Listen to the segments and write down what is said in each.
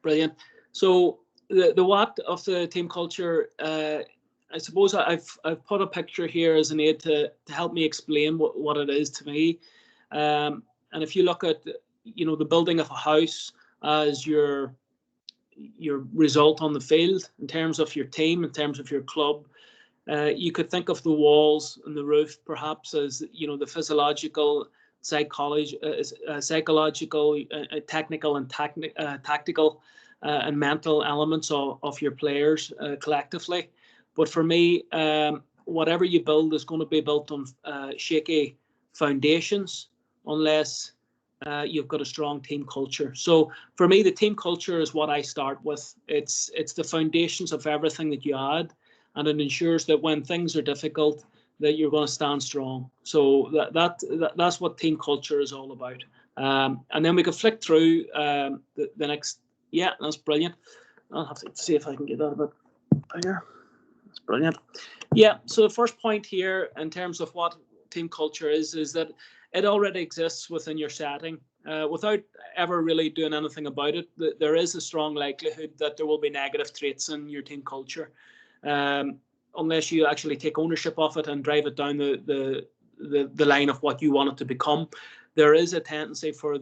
Brilliant. So the what of the team culture, I suppose I've put a picture here as an aid to help me explain what it is to me. And if you look at, the building of a house as your result on the field in terms of your team, in terms of your club, you could think of the walls and the roof perhaps as, the physiological, psychological, technical and tactical and mental elements of your players collectively. But for me, whatever you build is going to be built on shaky foundations unless you've got a strong team culture. So for me, the team culture is what I start with. It's the foundations of everything that you add, and it ensures that when things are difficult, that you're going to stand strong. So that's what team culture is all about. And then we can flick through the next. Yeah, that's brilliant. I'll have to see if I can get that a bit bigger. That's brilliant. Yeah, so the first point here in terms of what team culture is that it already exists within your setting. Without ever really doing anything about it, there is a strong likelihood that there will be negative traits in your team culture. Unless you actually take ownership of it and drive it down the line of what you want it to become, there is a tendency for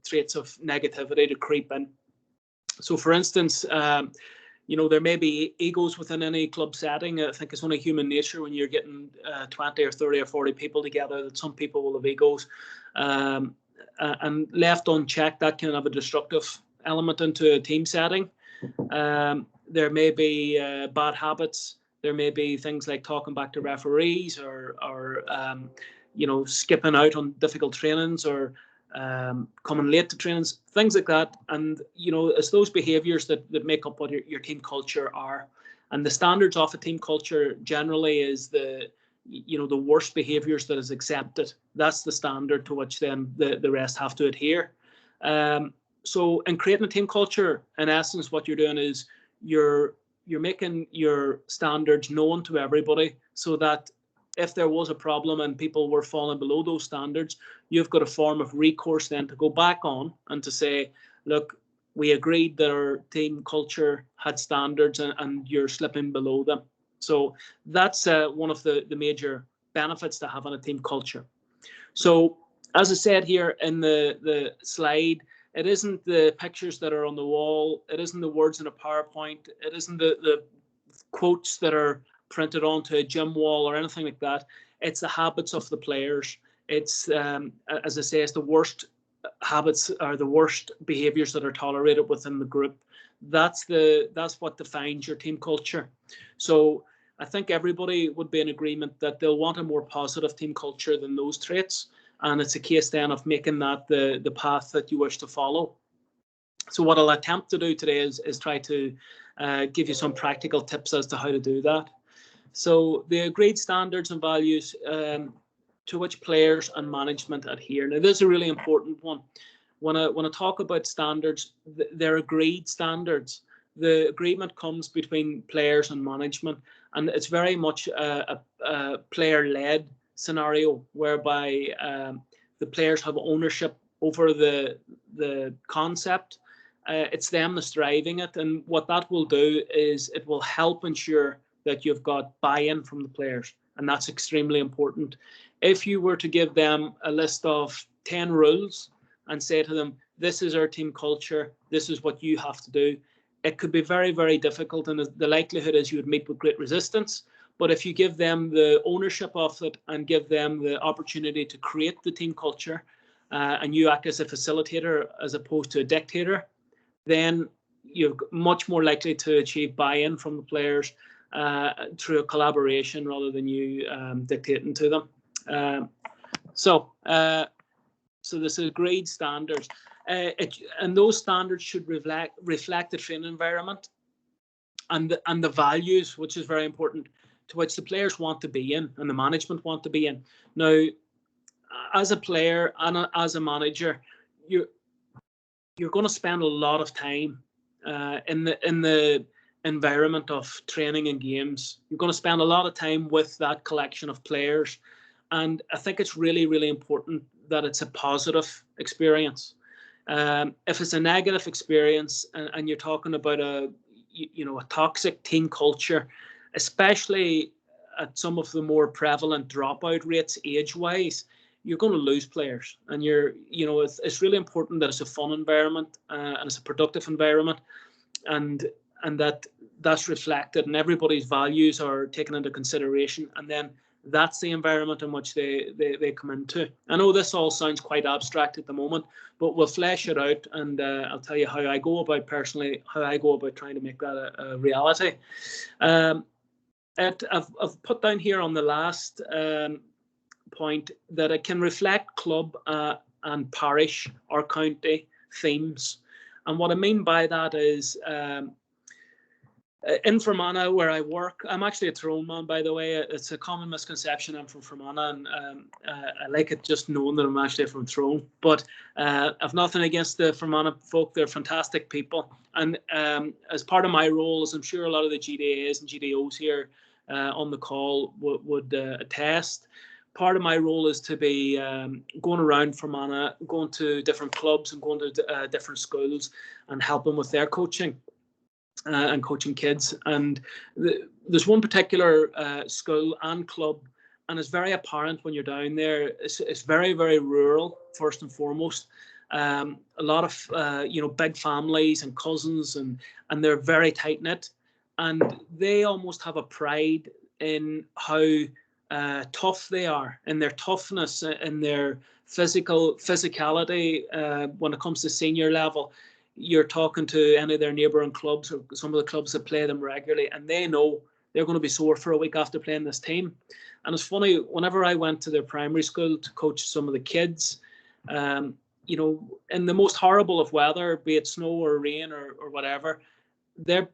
traits of negativity to creep in. So, for instance, there may be egos within any club setting. I think it's only human nature when you're getting 20 or 30 or 40 people together that some people will have egos. And left unchecked, that can have a destructive element into a team setting. There may be bad habits. There may be things like talking back to referees or skipping out on difficult trainings or coming late to trainings, things like that. And, it's those behaviours that make up what your team culture are. And the standards of a team culture generally is the worst behaviours that is accepted. That's the standard to which then the rest have to adhere. So in creating a team culture, in essence, what you're doing is you're making your standards known to everybody so that if there was a problem and people were falling below those standards, you've got a form of recourse then to go back on and to say, look, we agreed that our team culture had standards and you're slipping below them. So that's one of the major benefits to having a team culture. So as I said here in the slide, it isn't the pictures that are on the wall. It isn't the words in a PowerPoint. It isn't the quotes that are printed onto a gym wall or anything like that. It's the habits of the players. It's, as I say, it's the worst habits or the worst behaviours that are tolerated within the group. That's what defines your team culture. So I think everybody would be in agreement that they'll want a more positive team culture than those traits. And it's a case then of making that the path that you wish to follow. So what I'll attempt to do today is try to give you some practical tips as to how to do that. So the agreed standards and values to which players and management adhere. Now, this is a really important one. When I talk about standards, they're agreed standards. The agreement comes between players and management, and it's very much a player-led scenario whereby the players have ownership over the concept. It's them that's driving it, and what that will do is it will help ensure that you've got buy-in from the players, and that's extremely important. If you were to give them a list of 10 rules and say to them, this is our team culture, this is what you have to do, it could be very, very difficult, and the likelihood is you would meet with great resistance. But if you give them the ownership of it and give them the opportunity to create the team culture, and you act as a facilitator as opposed to a dictator, then you're much more likely to achieve buy-in from the players through a collaboration rather than you dictating to them. So this is agreed standards, and those standards should reflect the training environment and the values, which is very important, to which the players want to be in and the management want to be in. Now, as a player and as a manager, you're going to spend a lot of time in the environment of training and games. You're going to spend a lot of time with that collection of players, and I think it's really, really important that it's a positive experience. If it's a negative experience and you're talking about a toxic team culture, especially at some of the more prevalent dropout rates age-wise, you're going to lose players. And it's really important that it's a fun environment and it's a productive environment, and that's reflected and everybody's values are taken into consideration, and then that's the environment in which they come into. I know this all sounds quite abstract at the moment, but we'll flesh it out, and I'll tell you how I go about trying to make that a reality. I've put down here on the last point that it can reflect club and parish or county themes. And what I mean by that is in Fermanagh, where I work, I'm actually a Tyrone man, by the way. It's a common misconception I'm from Fermanagh, and I like it just knowing that I'm actually from Tyrone. But I've nothing against the Fermanagh folk. They're fantastic people. And as part of my role, as I'm sure a lot of the GDAs and GDOs here on the call would attest, part of my role is to be going around Fermanagh, going to different clubs and going to different schools and helping with their coaching. And coaching kids. And there's one particular school and club, and it's very apparent when you're down there. It's very, very rural, first and foremost. A lot of big families and cousins, and they're very tight knit, and they almost have a pride in how tough they are, in their toughness, in their physicality when it comes to senior level. You're talking to any of their neighbouring clubs or some of the clubs that play them regularly, and they know they're going to be sore for a week after playing this team. And it's funny, whenever I went to their primary school to coach some of the kids, in the most horrible of weather, be it snow or rain or whatever, their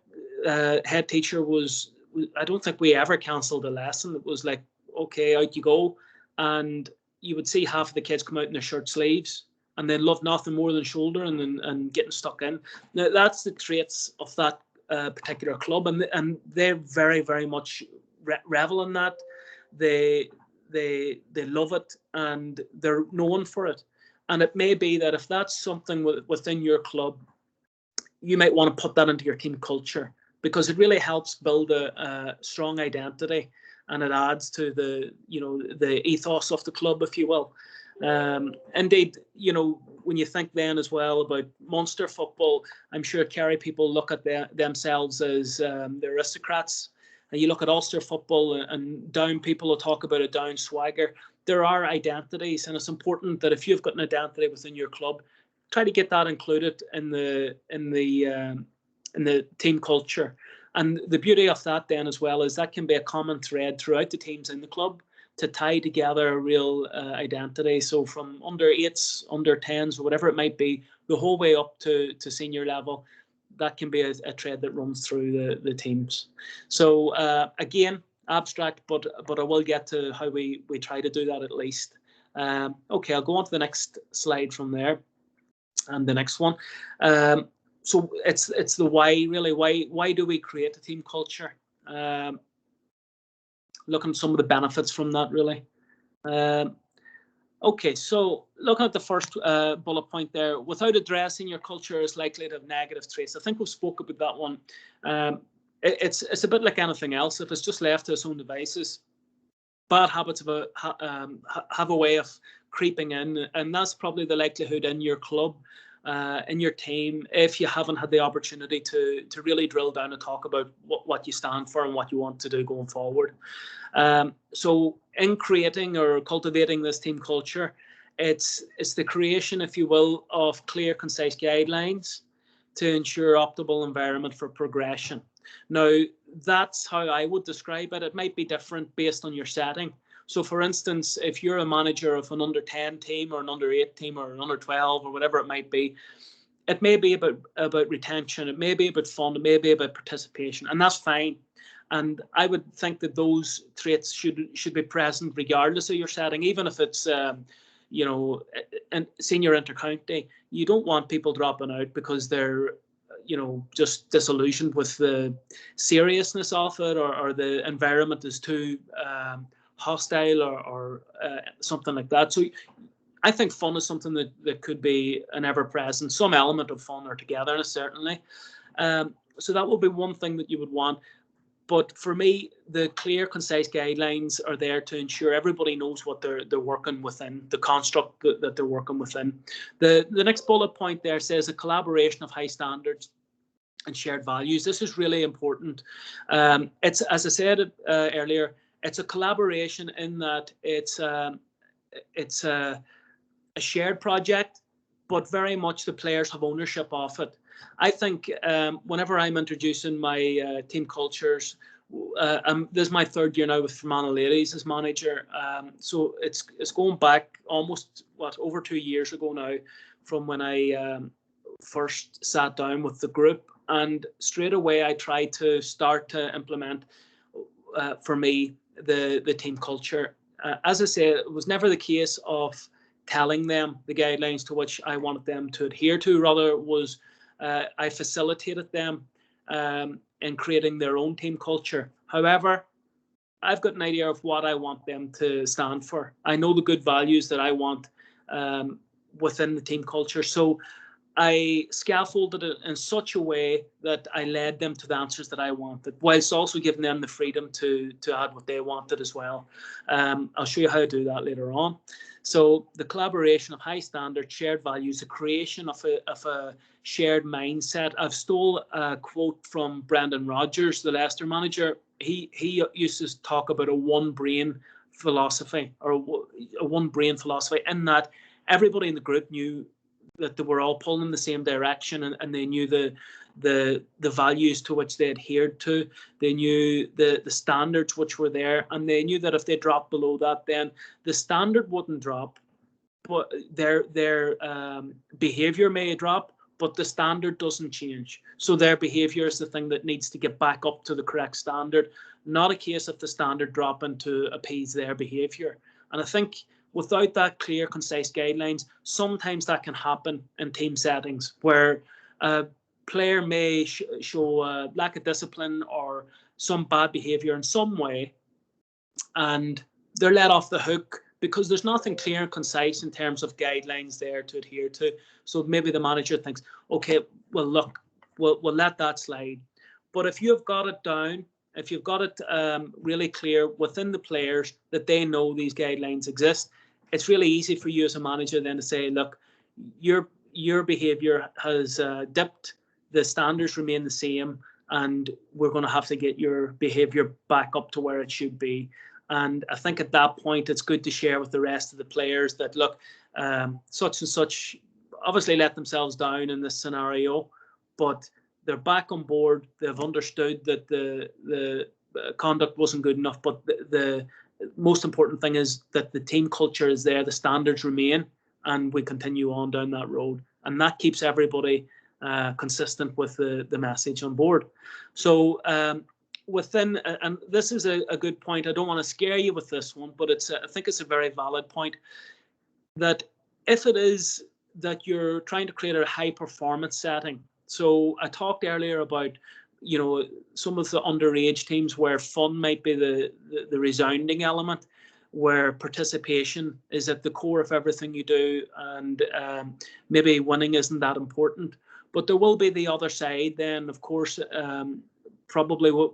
head teacher was, I don't think we ever cancelled a lesson. It was like, okay, out you go. And you would see half of the kids come out in their shirt sleeves, and they love nothing more than shouldering and getting stuck in. Now, that's the traits of that particular club, and they're very, very much revel in that. They love it, and they're known for it. And it may be that if that's something within your club, you might want to put that into your team culture, because it really helps build a strong identity, and it adds to the ethos of the club, if you will. Indeed, when you think then as well about Munster football, I'm sure Kerry people look at themselves as the aristocrats. And you look at Ulster football, and Down people will talk about a Down swagger. There are identities, and it's important that if you've got an identity within your club, try to get that included in the team culture. And the beauty of that then as well is that can be a common thread throughout the teams in the club, to tie together a real identity. So from under 8s, under 10s, or whatever it might be, the whole way up to senior level, that can be a thread that runs through the teams. So again, abstract, but I will get to how we try to do that at least. Okay, I'll go on to the next slide from there, and the next one. So it's the why, really. Why do we create a team culture? Looking at some of the benefits from that, really. Okay, so looking at the first bullet point there, without addressing your culture is likely to have negative traits. I think we've spoke about that one. It's a bit like anything else. If it's just left to its own devices, bad habits have a way of creeping in, and that's probably the likelihood in your club, in your team, if you haven't had the opportunity to really drill down and talk about what you stand for and what you want to do going forward. So in creating or cultivating this team culture, it's the creation, if you will, of clear, concise guidelines to ensure optimal environment for progression. Now, that's how I would describe it. It might be different based on your setting. So, for instance, if you're a manager of an under 10 team or an under 8 team or an under 12 or whatever it might be, it may be about retention, it may be about fun, it may be about participation, and that's fine. And I would think that those traits should be present regardless of your setting, even if it's senior intercounty. You don't want people dropping out because they're just disillusioned with the seriousness of it, or the environment is too hostile or something like that. So I think fun is something that could be an ever-present, some element of fun or togetherness, certainly. So that would be one thing that you would want. But for me, the clear, concise guidelines are there to ensure everybody knows what they're working within, the construct that they're working within. The next bullet point there says a collaboration of high standards and shared values. This is really important. It's, as I said earlier, it's a collaboration in that it's a shared project, but very much the players have ownership of it. I think whenever I'm introducing my team cultures, this is my third year now with Fermanagh Ladies as manager. So it's going back almost over 2 years ago now from when I first sat down with the group, and straight away I tried to start to implement for me the team culture. As I say, it was never the case of telling them the guidelines to which I wanted them to adhere to. Rather, was I facilitated them in creating their own team culture. However, I've got an idea of what I want them to stand for. I know the good values that I want within the team culture. So I scaffolded it in such a way that I led them to the answers that I wanted, whilst also giving them the freedom to add what they wanted as well. I'll show you how to do that later on. So the collaboration of high standards, shared values, the creation of a shared mindset. I've stole a quote from Brendan Rodgers, the Leicester manager. He used to talk about a one brain philosophy, or a one brain philosophy, in that everybody in the group knew that they were all pulling in the same direction, and they knew the values to which they adhered to. They knew the standards which were there, and they knew that if they dropped below that, then the standard wouldn't drop, but their behavior may drop, but the standard doesn't change. So their behavior is the thing that needs to get back up to the correct standard, not a case of the standard dropping to appease their behavior. And I think without that clear, concise guidelines, sometimes that can happen in team settings where a player may show a lack of discipline or some bad behavior in some way, and they're let off the hook because there's nothing clear and concise in terms of guidelines there to adhere to. So maybe the manager thinks, okay, well, look, we'll let that slide. But if you've got it down, if you've got it really clear within the players that they know these guidelines exist, it's really easy for you as a manager then to say, look, your behavior has dipped, the standards remain the same, and we're going to have to get your behavior back up to where it should be. And I think at that point, it's good to share with the rest of the players that, look, such and such obviously let themselves down in this scenario, but they're back on board. They've understood that the conduct wasn't good enough, but the most important thing is that the team culture is there, the standards remain, and we continue on down that road. And that keeps everybody consistent with the message on board. So within, and this is a good point, I don't want to scare you with this one, but I think it's a very valid point, that if it is that you're trying to create a high performance setting. So I talked earlier about, some of the underage teams where fun might be the resounding element, where participation is at the core of everything you do, and maybe winning isn't that important. But there will be the other side then, of course, probably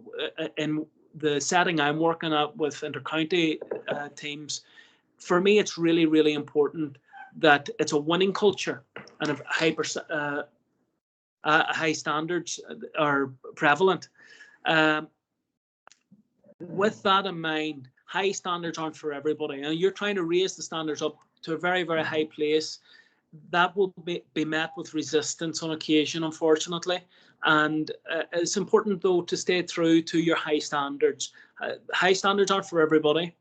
in the setting I'm working at with intercounty teams. For me, it's really, really important that it's a winning culture and a high standards are prevalent. With that in mind, high standards aren't for everybody, and you're trying to raise the standards up to a very, very high place. That will be met with resistance on occasion, unfortunately. And it's important, though, to stay true to your high standards. High standards aren't for everybody.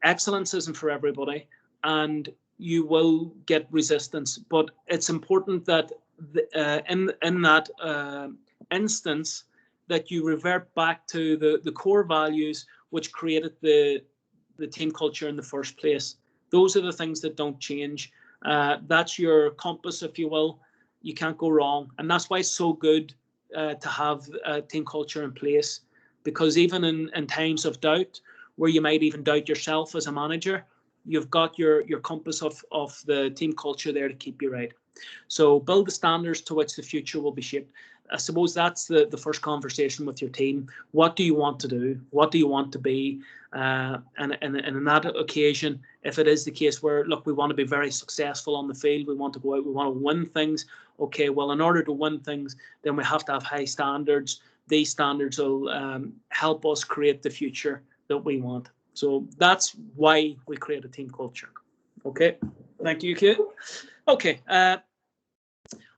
Excellence isn't for everybody, and you will get resistance. But it's important that in that instance, that you revert back to the core values which created the team culture in the first place. Those are the things that don't change. That's your compass, if you will. You can't go wrong. And that's why it's so good to have a team culture in place, because even in times of doubt, where you might even doubt yourself as a manager, you've got your compass of the team culture there to keep you right. So build the standards to which the future will be shaped. I suppose that's the first conversation with your team. What do you want to do? What do you want to be? And in that occasion, if it is the case where, look, we want to be very successful on the field, we want to go out, we want to win things. Okay, well, in order to win things, then we have to have high standards. These standards will help us create the future that we want. So that's why we create a team culture. Okay, thank you, Kate. Okay,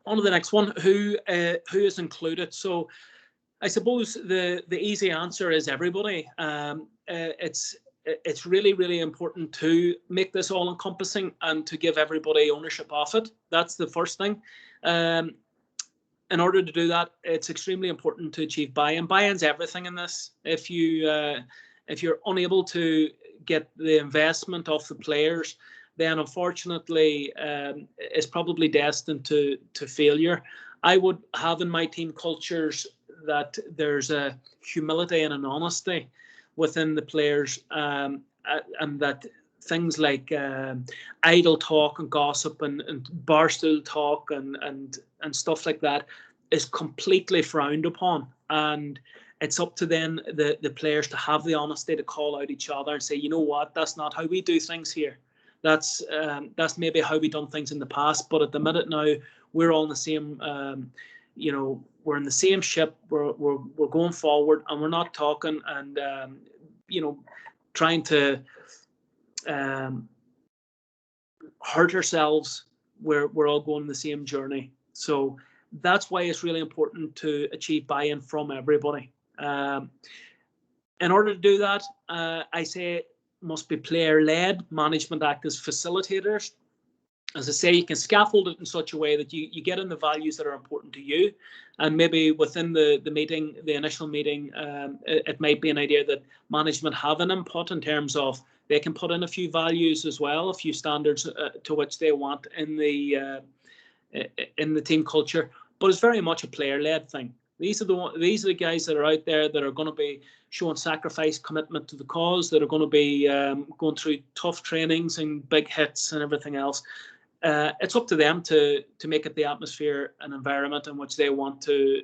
on to the next one. Who is included? So I suppose the easy answer is everybody. It's really important to make this all encompassing and to give everybody ownership of it. That's the first thing. In order to do that, it's extremely important to achieve buy-in. Buy-in's everything in this. If you're unable to get the investment of the players, then unfortunately it's probably destined to failure. I would have in my team cultures that there's a humility and an honesty within the players, and that things like idle talk and gossip and barstool talk and stuff like that is completely frowned upon. And it's up to then the players to have the honesty to call out each other and say, you know what, that's not how we do things here. That's maybe how we done things in the past, but at the minute now we're all in the same. We're in the same ship. We're going forward, and we're not talking and trying to hurt ourselves. We're all going the same journey. So that's why it's really important to achieve buy-in from everybody. In order to do that, I say must be player-led. Management act as facilitators. As I say, you can scaffold it in such a way that you get in the values that are important to you, and maybe within the meeting, the initial meeting, it might be an idea that management have an input in terms of they can put in a few values as well, a few standards to which they want in the team culture. But it's very much a player-led thing. These are the guys that are out there that are going to be showing sacrifice, commitment to the cause, that are going to be going through tough trainings and big hits and everything else. It's up to them to make it the atmosphere and environment in which they want to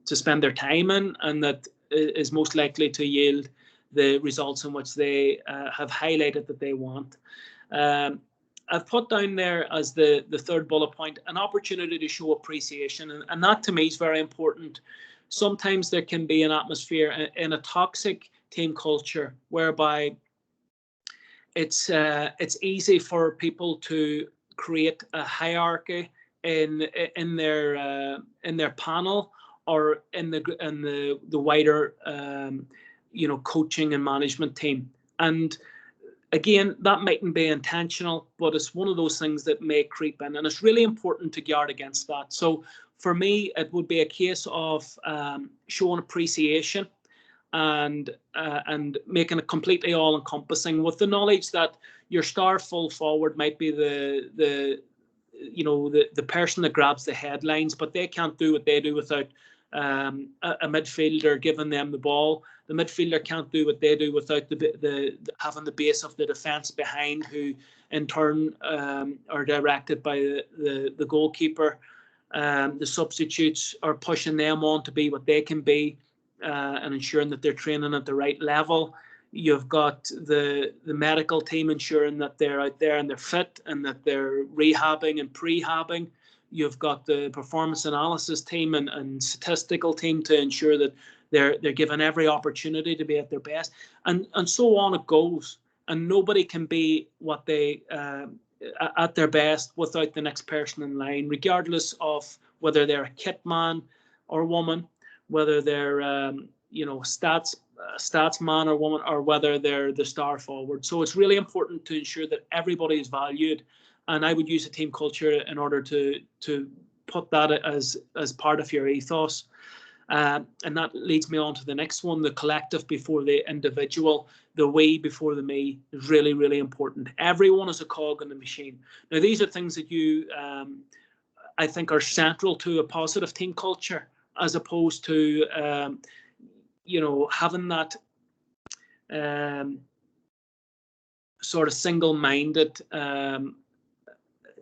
spend their time in, and that is most likely to yield the results in which they have highlighted that they want. I've put down there as the third bullet point, an opportunity to show appreciation. And that to me is very important. Sometimes there can be an atmosphere in a toxic team culture whereby it's easy for people to create a hierarchy in their panel or in the wider coaching and management team. And again, that mightn't be intentional, but it's one of those things that may creep in, and it's really important to guard against that. So for me, it would be a case of showing appreciation and making it completely all-encompassing, with the knowledge that your star full forward might be the person that grabs the headlines, but they can't do what they do without a midfielder giving them the ball. The midfielder can't do what they do without the having the base of the defence behind, who in turn are directed by the goalkeeper. The substitutes are pushing them on to be what they can be, and ensuring that they're training at the right level. You've got the medical team ensuring that they're out there and they're fit and that they're rehabbing and prehabbing. You've got the performance analysis team and statistical team to ensure that they're given every opportunity to be at their best, and so on it goes. And nobody can be what they at their best without the next person in line, regardless of whether they're a kit man or woman, whether they're stats man or woman, or whether they're the star forward. So it's really important to ensure that everybody is valued. And I would use a team culture in order to put that as part of your ethos. And that leads me on to the next one, the collective before the individual, the we before the me is really, really important. Everyone is a cog in the machine. Now, these are things that you, I think, are central to a positive team culture, as opposed to, having that sort of single-minded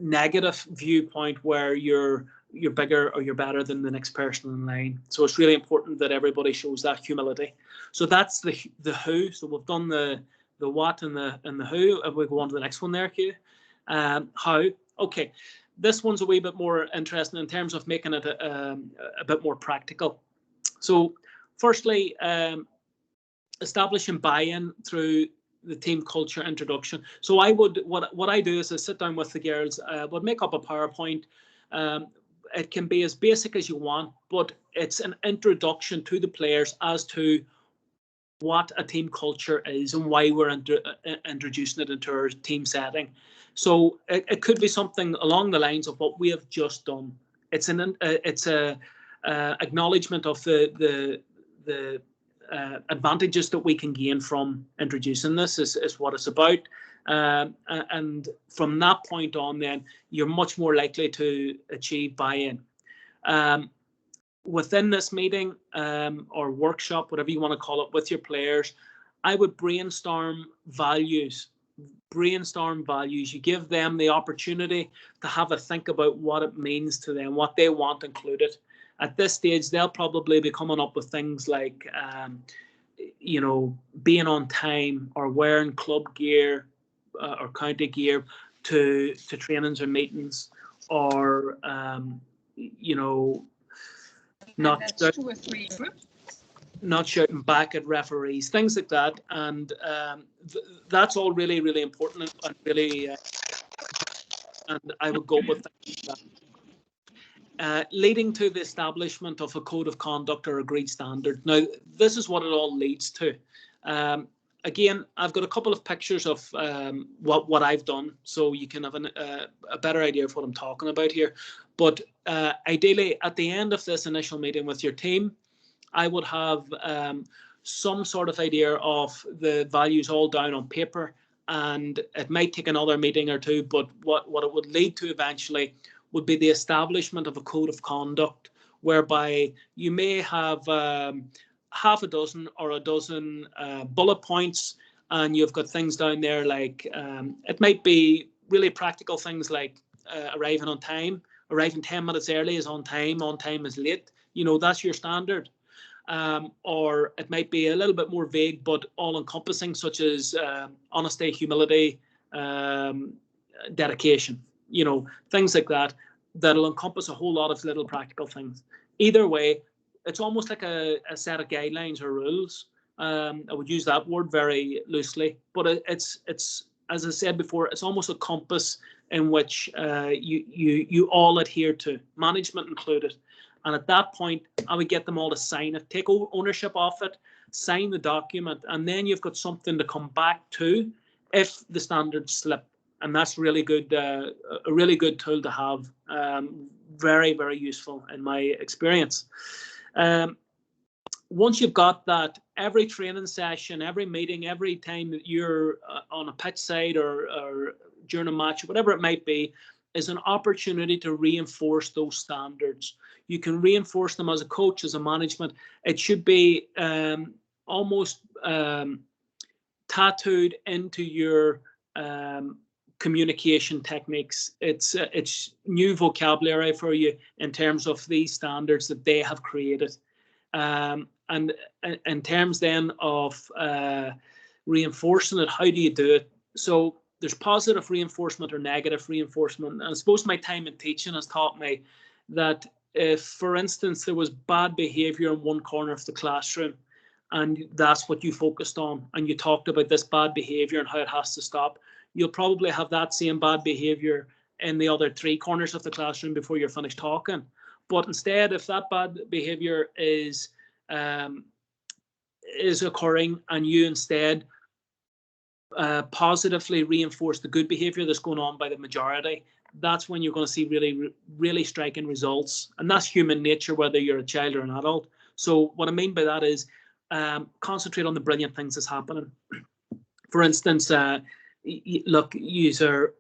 negative viewpoint where you're bigger or you're better than the next person in line. So it's really important that everybody shows that humility. So that's the who. So we've done the what and the who. If we go on to the next one there, Hugh. How? Okay, this one's a wee bit more interesting in terms of making it a bit more practical. So firstly, establishing buy-in through the team culture introduction. So I would, what I do is I sit down with the girls, would make up a PowerPoint. It can be as basic as you want, but it's an introduction to the players as to what a team culture is and why we're introducing it into our team setting. So it could be something along the lines of what we have just done. It's a acknowledgement of the advantages that we can gain from introducing this is what it's about. And from that point on, then you're much more likely to achieve buy-in. Within this meeting or workshop, whatever you want to call it, with your players, I would brainstorm values. You give them the opportunity to have a think about what it means to them, what they want included. At this stage, they'll probably be coming up with things like, being on time or wearing club gear or county gear to trainings or meetings, or not shouting back at referees, things like that. And that's all really, really important and really, and I would go with that. Leading to the establishment of a code of conduct or agreed standard. Now, this is what it all leads to. Again, I've got a couple of pictures of what I've done, so you can have a better idea of what I'm talking about here. But ideally, at the end of this initial meeting with your team, I would have some sort of idea of the values all down on paper, and it might take another meeting or two, but what it would lead to eventually would be the establishment of a code of conduct, whereby you may have half a dozen or a dozen bullet points, and you've got things down there like it might be really practical things like arriving on time. Arriving 10 minutes early is on time is late. That's your standard. Or it might be a little bit more vague but all-encompassing, such as honesty, humility, dedication. Things like that, that'll encompass a whole lot of little practical things. Either way, it's almost like a set of guidelines or rules. I would use that word very loosely, but it's as I said before, it's almost a compass in which you all adhere to, management included. And at that point, I would get them all to sign it, take ownership of it, sign the document, and then you've got something to come back to if the standards slip. And that's really good, a really good tool to have. Very, very useful in my experience. Once you've got that, every training session, every meeting, every time that you're on a pitch side or during a match, whatever it might be, is an opportunity to reinforce those standards. You can reinforce them as a coach, as a management. It should be almost tattooed into your communication techniques. It's new vocabulary for you in terms of these standards that they have created. And in terms then of reinforcing it, how do you do it? So there's positive reinforcement or negative reinforcement. And I suppose my time in teaching has taught me that if, for instance, there was bad behavior in one corner of the classroom, and that's what you focused on, and you talked about this bad behavior and how it has to stop, you'll probably have that same bad behavior in the other three corners of the classroom before you're finished talking. But instead, if that bad behavior is occurring and you instead positively reinforce the good behavior that's going on by the majority, that's when you're going to see really, really striking results. And that's human nature, whether you're a child or an adult. So what I mean by that is concentrate on the brilliant things that's happening. For instance, look, you're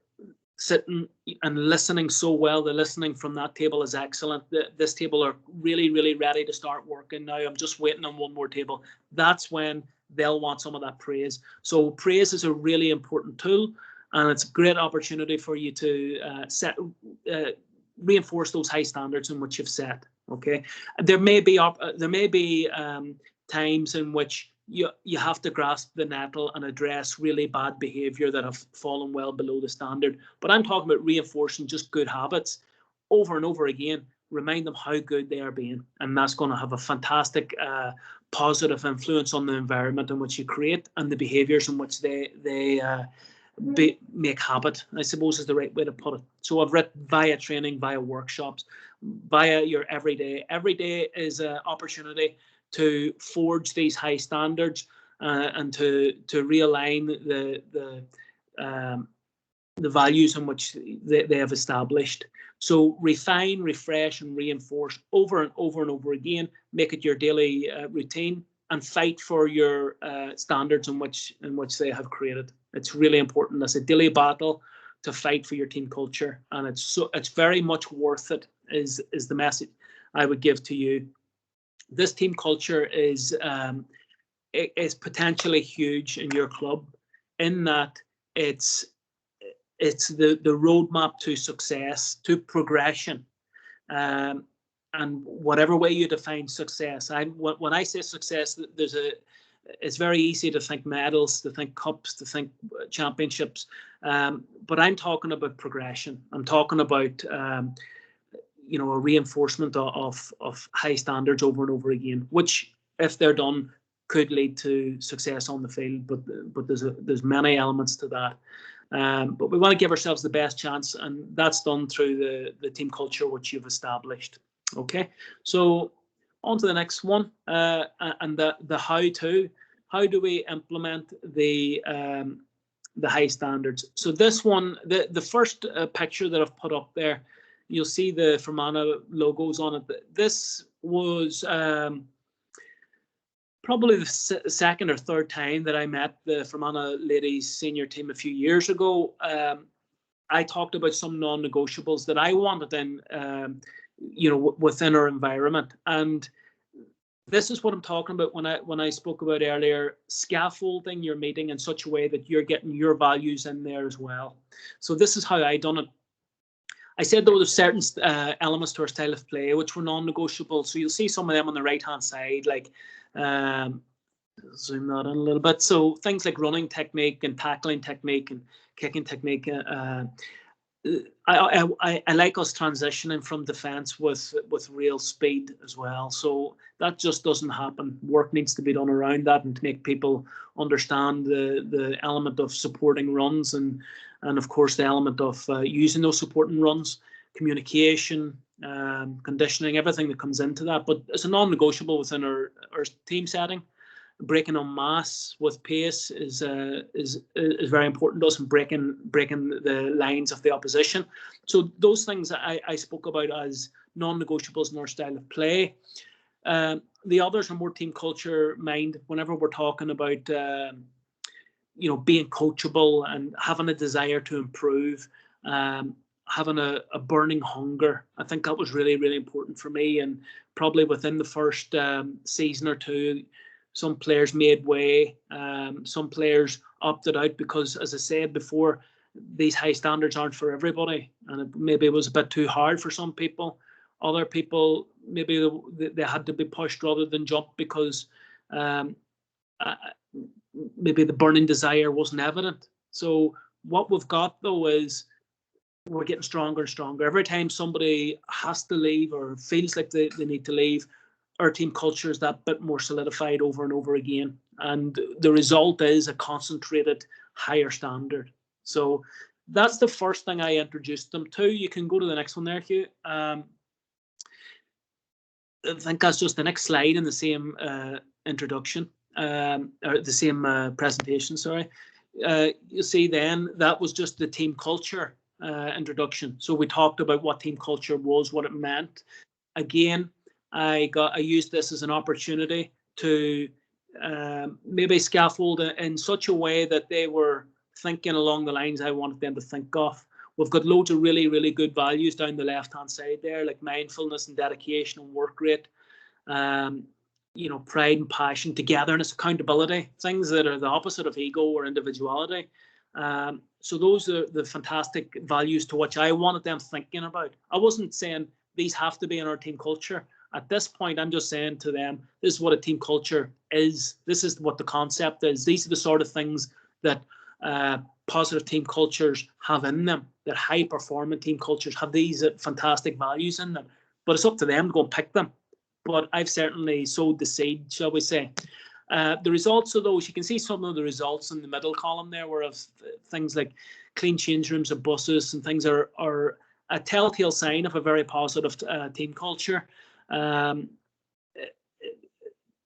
sitting and listening so well. The listening from that table is excellent. This table are really, really ready to start working now. I'm just waiting on one more table. That's when they'll want some of that praise. So praise is a really important tool, and it's a great opportunity for you to reinforce those high standards in which you've set. Okay, there may be times in which you have to grasp the nettle and address really bad behavior that have fallen well below the standard. But I'm talking about reinforcing just good habits over and over again. Remind them how good they are being, and that's going to have a fantastic positive influence on the environment in which you create and the behaviors in which they make habit, I suppose is the right way to put it. So I've written via training, via workshops, via your everyday. Every day is an opportunity to forge these high standards and to realign the values in which they have established. So refine, refresh, and reinforce over and over and over again. Make it your daily routine, and fight for your standards in which they have created. It's really important. It's a daily battle to fight for your team culture, and it's very much worth it. Is the message I would give to you. This team culture is potentially huge in your club, in that it's the roadmap to success, to progression, and whatever way you define success. When I say success, it's very easy to think medals, to think cups, to think championships, but I'm talking about progression. I'm talking about a reinforcement of high standards over and over again, which, if they're done, could lead to success on the field. But there's many elements to that. But we want to give ourselves the best chance, and that's done through the team culture which you've established. Okay, so on to the next one, and the how-to. How do we implement the high standards? So this one, the first picture that I've put up there, you'll see the Fermanagh logos on it. This was probably the second or third time that I met the Fermanagh ladies senior team a few years ago. I talked about some non-negotiables that I wanted in, within our environment, and this is what I'm talking about when I spoke about earlier, scaffolding your meeting in such a way that you're getting your values in there as well. So this is how I done it. I said there were certain elements to our style of play which were non-negotiable. So you'll see some of them on the right-hand side, like zoom that in a little bit. So things like running technique and tackling technique and kicking technique. I like us transitioning from defence with real speed as well. So that just doesn't happen. Work needs to be done around that, and to make people understand the element of supporting runs and of course the element of using those supporting runs, communication, conditioning, everything that comes into that. But it's a non-negotiable within our team setting. Breaking on mass with pace is very important to us, and breaking the lines of the opposition. So those things I spoke about as non-negotiables in our style of play. The others are more team culture mind. Whenever we're talking about being coachable and having a desire to improve, having a burning hunger, I think that was really, really important for me. And probably within the first season or two, some players made way, some players opted out because, as I said before, these high standards aren't for everybody, and maybe it was a bit too hard for some people. Other people, maybe they had to be pushed rather than jump because maybe the burning desire wasn't evident. So what we've got, though, is we're getting stronger and stronger. Every time somebody has to leave or feels like they need to leave, our team culture is that bit more solidified over and over again. And the result is a concentrated higher standard. So that's the first thing I introduced them to. You can go to the next one there, Hugh. I think that's just the next slide in the same introduction, or the same presentation, sorry. You'll see then that was just the team culture introduction. So we talked about what team culture was, what it meant. Again, I used this as an opportunity to maybe scaffold in such a way that they were thinking along the lines I wanted them to think of. We've got loads of really, really good values down the left-hand side there, like mindfulness and dedication and work rate. pride and passion, togetherness, accountability, things that are the opposite of ego or individuality. So those are the fantastic values to which I wanted them thinking about. I wasn't saying these have to be in our team culture. At this point, I'm just saying to them, this is what a team culture is. This is what the concept is. These are the sort of things that positive team cultures have in them, that high-performing team cultures have these fantastic values in them. But it's up to them to go and pick them. But I've certainly sowed the seed, shall we say. The results of those, you can see some of the results in the middle column there, where of things like clean change rooms and buses and things are a telltale sign of a very positive team culture.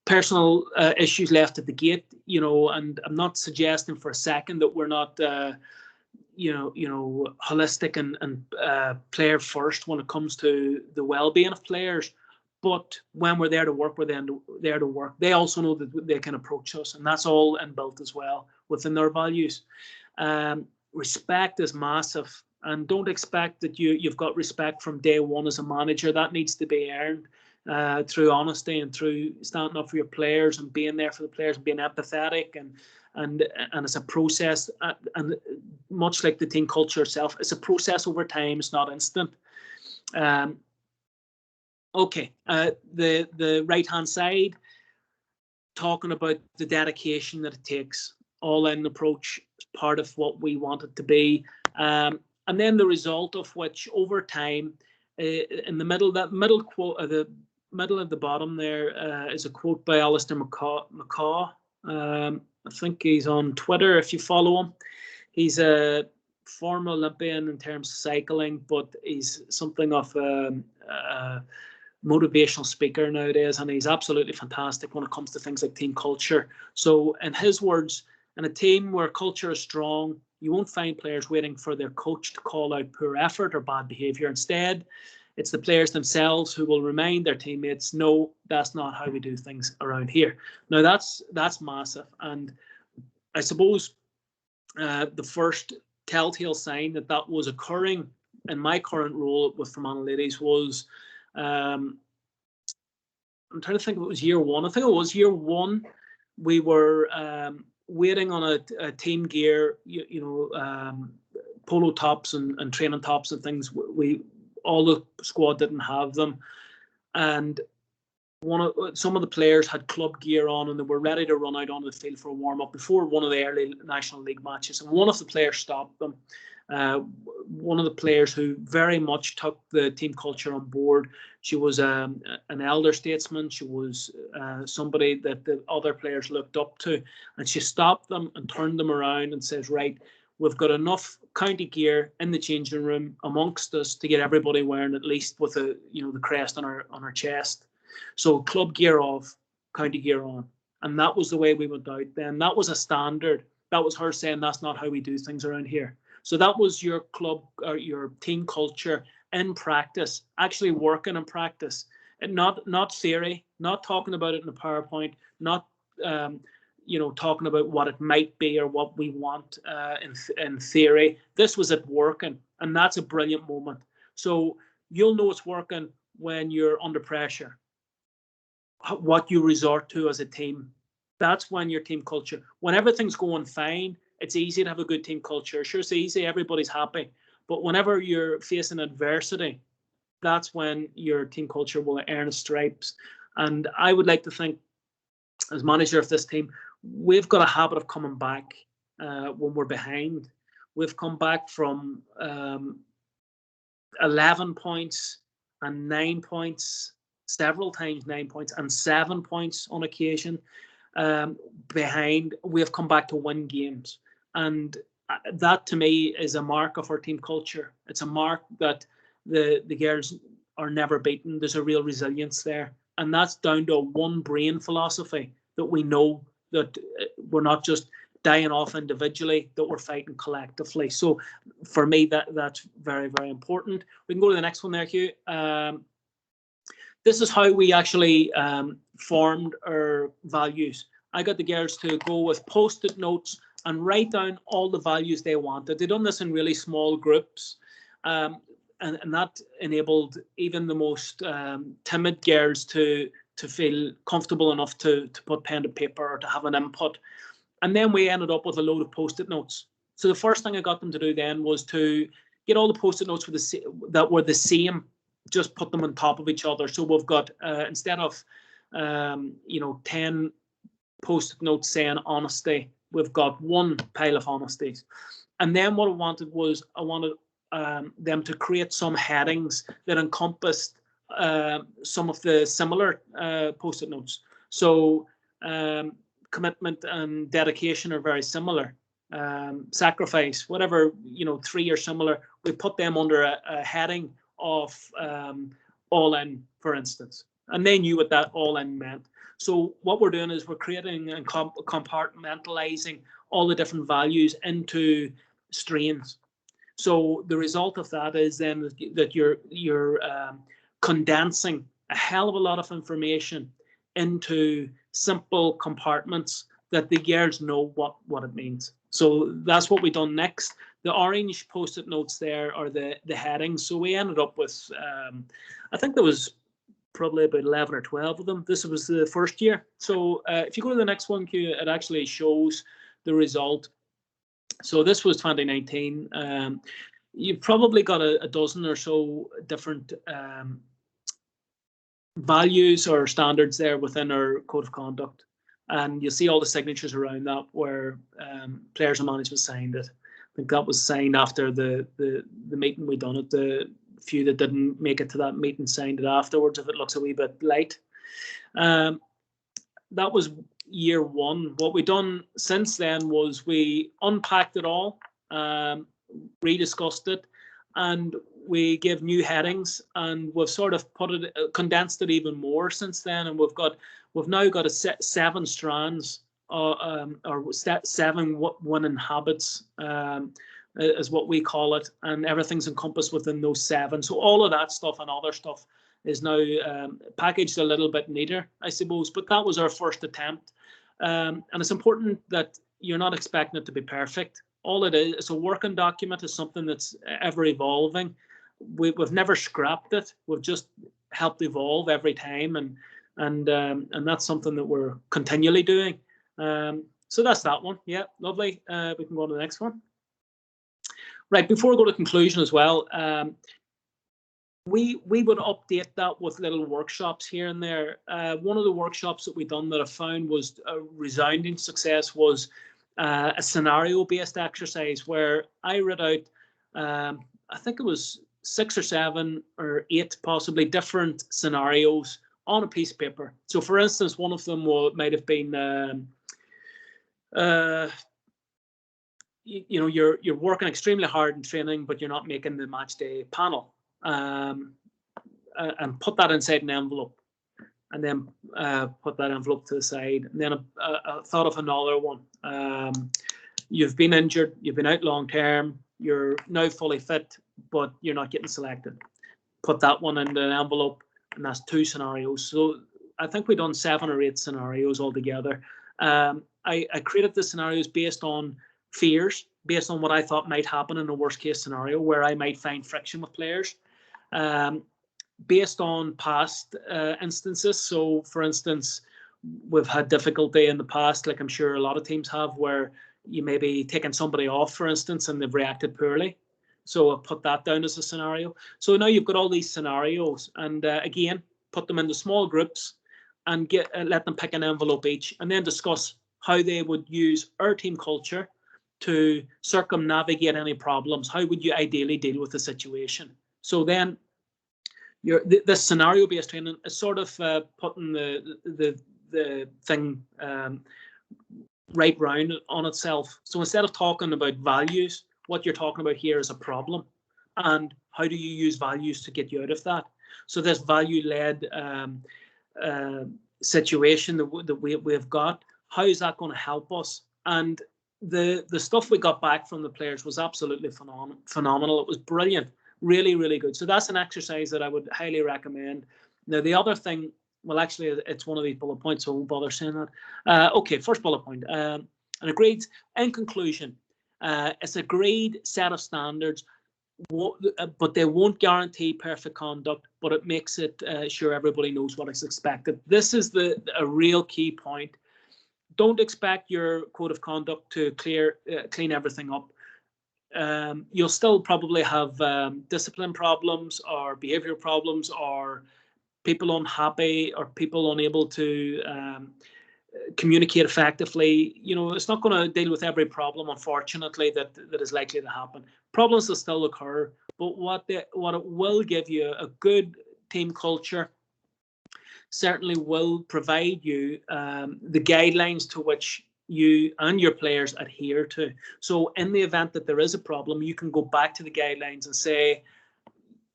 Personal issues left at the gate, and I'm not suggesting for a second that we're not, holistic and player first when it comes to the well-being of players. But when we're there to work, we're then there to work. They also know that they can approach us, and that's all inbuilt as well within their values. Respect is massive, and don't expect that you've got respect from day one as a manager. That needs to be earned through honesty and through standing up for your players and being there for the players and being empathetic, and it's a process. And much like the team culture itself, it's a process over time. It's not instant. Okay, the right-hand side, talking about the dedication that it takes, all-in approach is part of what we want it to be. And then the result of which, over time, in the middle, that middle quote, the middle at the bottom there is a quote by Alistair McCaw. I think he's on Twitter if you follow him. He's a former Olympian in terms of cycling, but he's something of a motivational speaker nowadays, and he's absolutely fantastic when it comes to things like team culture. So in his words, in a team where culture is strong, you won't find players waiting for their coach to call out poor effort or bad behavior. Instead, it's the players themselves who will remind their teammates, no, that's not how we do things around here. Now that's massive, and I suppose the first telltale sign that was occurring in my current role with From Analytics was, I'm trying to think if it was year one. I think it was year one. We were waiting on a team gear, polo tops and training tops and things. All the squad didn't have them, and some of the players had club gear on, and they were ready to run out onto the field for a warm up before one of the early National League matches. And one of the players stopped them. One of the players who very much took the team culture on board. She was an elder statesman. She was somebody that the other players looked up to, and she stopped them and turned them around and says, right, we've got enough county gear in the changing room amongst us to get everybody wearing at least with the crest on our chest. So club gear off, county gear on. And that was the way we went out then. That was a standard. That was her saying that's not how we do things around here. So that was your club or your team culture in practice, actually working in practice, and not theory, not talking about it in a PowerPoint, not talking about what it might be or what we want in theory. This was it working, and that's a brilliant moment. So you'll know it's working when you're under pressure. What you resort to as a team, that's when your team culture. When everything's going fine, it's easy to have a good team culture. Sure, it's easy, everybody's happy. But whenever you're facing adversity, that's when your team culture will earn its stripes. And I would like to think, as manager of this team, we've got a habit of coming back when we're behind. We've come back from 11 points and 9 points, several times 9 points, and 7 points on occasion behind. We have come back to win games. And that to me is a mark of our team culture. It's a mark that the girls are never beaten. There's a real resilience there. And that's down to a one brain philosophy, that we know that we're not just dying off individually, that we're fighting collectively. So for me, that's very, very important. We can go to the next one there, Hugh. This is how we actually formed our values. I got the girls to go with post-it notes and write down all the values they wanted. They'd done this in really small groups, and that enabled even the most timid girls to to feel comfortable enough to put pen to paper or to have an input. And then we ended up with a load of Post-it notes. So the first thing I got them to do then was to get all the Post-it notes that were the same, just put them on top of each other. So we've got, instead of 10 Post-it notes saying honesty, we've got one pile of honesties. And then what I wanted was, I wanted them to create some headings that encompassed some of the similar Post-it notes. So commitment and dedication are very similar. Sacrifice, whatever, 3 are similar. We put them under a heading of all in, for instance, and they knew what that all in meant. So what we're doing is we're creating and compartmentalizing all the different values into strains. So the result of that is then that you're condensing a hell of a lot of information into simple compartments that the girls know what it means. So that's what we done next. The orange Post-it notes there are the headings. So we ended up with, I think there was probably about 11 or 12 of them. This was the first year. So if you go to the next one, Q, it actually shows the result. So this was 2019. You've probably got a dozen or so different values or standards there within our code of conduct. And you'll see all the signatures around that where players and management signed it. I think that was signed after the meeting we done it. The few that didn't make it to that meeting signed it afterwards if it looks a wee bit light. That was year one. What we done since then was we unpacked it all, rediscussed it, and we gave new headings, and we've sort of condensed it even more since then. And we've now got 7 strands, or 7 winning habits, is what we call it, and everything's encompassed within those 7. So all of that stuff and other stuff is now packaged a little bit neater, I suppose. But that was our first attempt, and it's important that you're not expecting it to be perfect. All it is, it's a working document. Is something that's ever evolving. We've never scrapped it. We've just helped evolve every time, and that's something that we're continually doing. So that's that one. Yeah, lovely. We can go on to the next one. Right, before we go to conclusion as well, we would update that with little workshops here and there. One of the workshops that we done that I found was a resounding success was a scenario-based exercise where I read out, I think it was 6 or 7 or 8 possibly different scenarios on a piece of paper. So for instance, one of them might have been, you're working extremely hard in training, but you're not making the match day panel, and put that inside an envelope, and then put that envelope to the side. And then I thought of another one. You've been injured, you've been out long term, you're now fully fit, but you're not getting selected. Put that one in the envelope, and that's 2 scenarios. So I think we've done 7 or 8 scenarios altogether. I created the scenarios based on fears, based on what I thought might happen in a worst case scenario where I might find friction with players, based on past instances. So for instance, we've had difficulty in the past, like I'm sure a lot of teams have, where you may be taking somebody off, for instance, and they've reacted poorly. So I put that down as a scenario. So now you've got all these scenarios, and again, put them into small groups and let them pick an envelope each, and then discuss how they would use our team culture to circumnavigate any problems. How would you ideally deal with the situation? So then this scenario-based training is sort of putting the thing right round on itself. So instead of talking about values, what you're talking about here is a problem, and how do you use values to get you out of that? So this value-led situation that we've got, how is that going to help us? And the stuff we got back from the players was absolutely phenomenal. It was brilliant, really, really good. So that's an exercise that I would highly recommend. Now, the other thing, well, actually, it's one of these bullet points, so I won't bother saying that. Okay, first bullet point. And agreed, in conclusion, it's a agreed set of standards but they won't guarantee perfect conduct, but it makes it sure everybody knows what is expected. This is a real key point. Don't expect your code of conduct to clean everything up. You'll still probably have discipline problems or behavior problems or people unhappy or people unable to communicate effectively. You know, it's not going to deal with every problem, unfortunately, that is likely to happen. Problems will still occur, but what it will give you, a good team culture certainly will provide you the guidelines to which you and your players adhere to. So in the event that there is a problem, you can go back to the guidelines and say,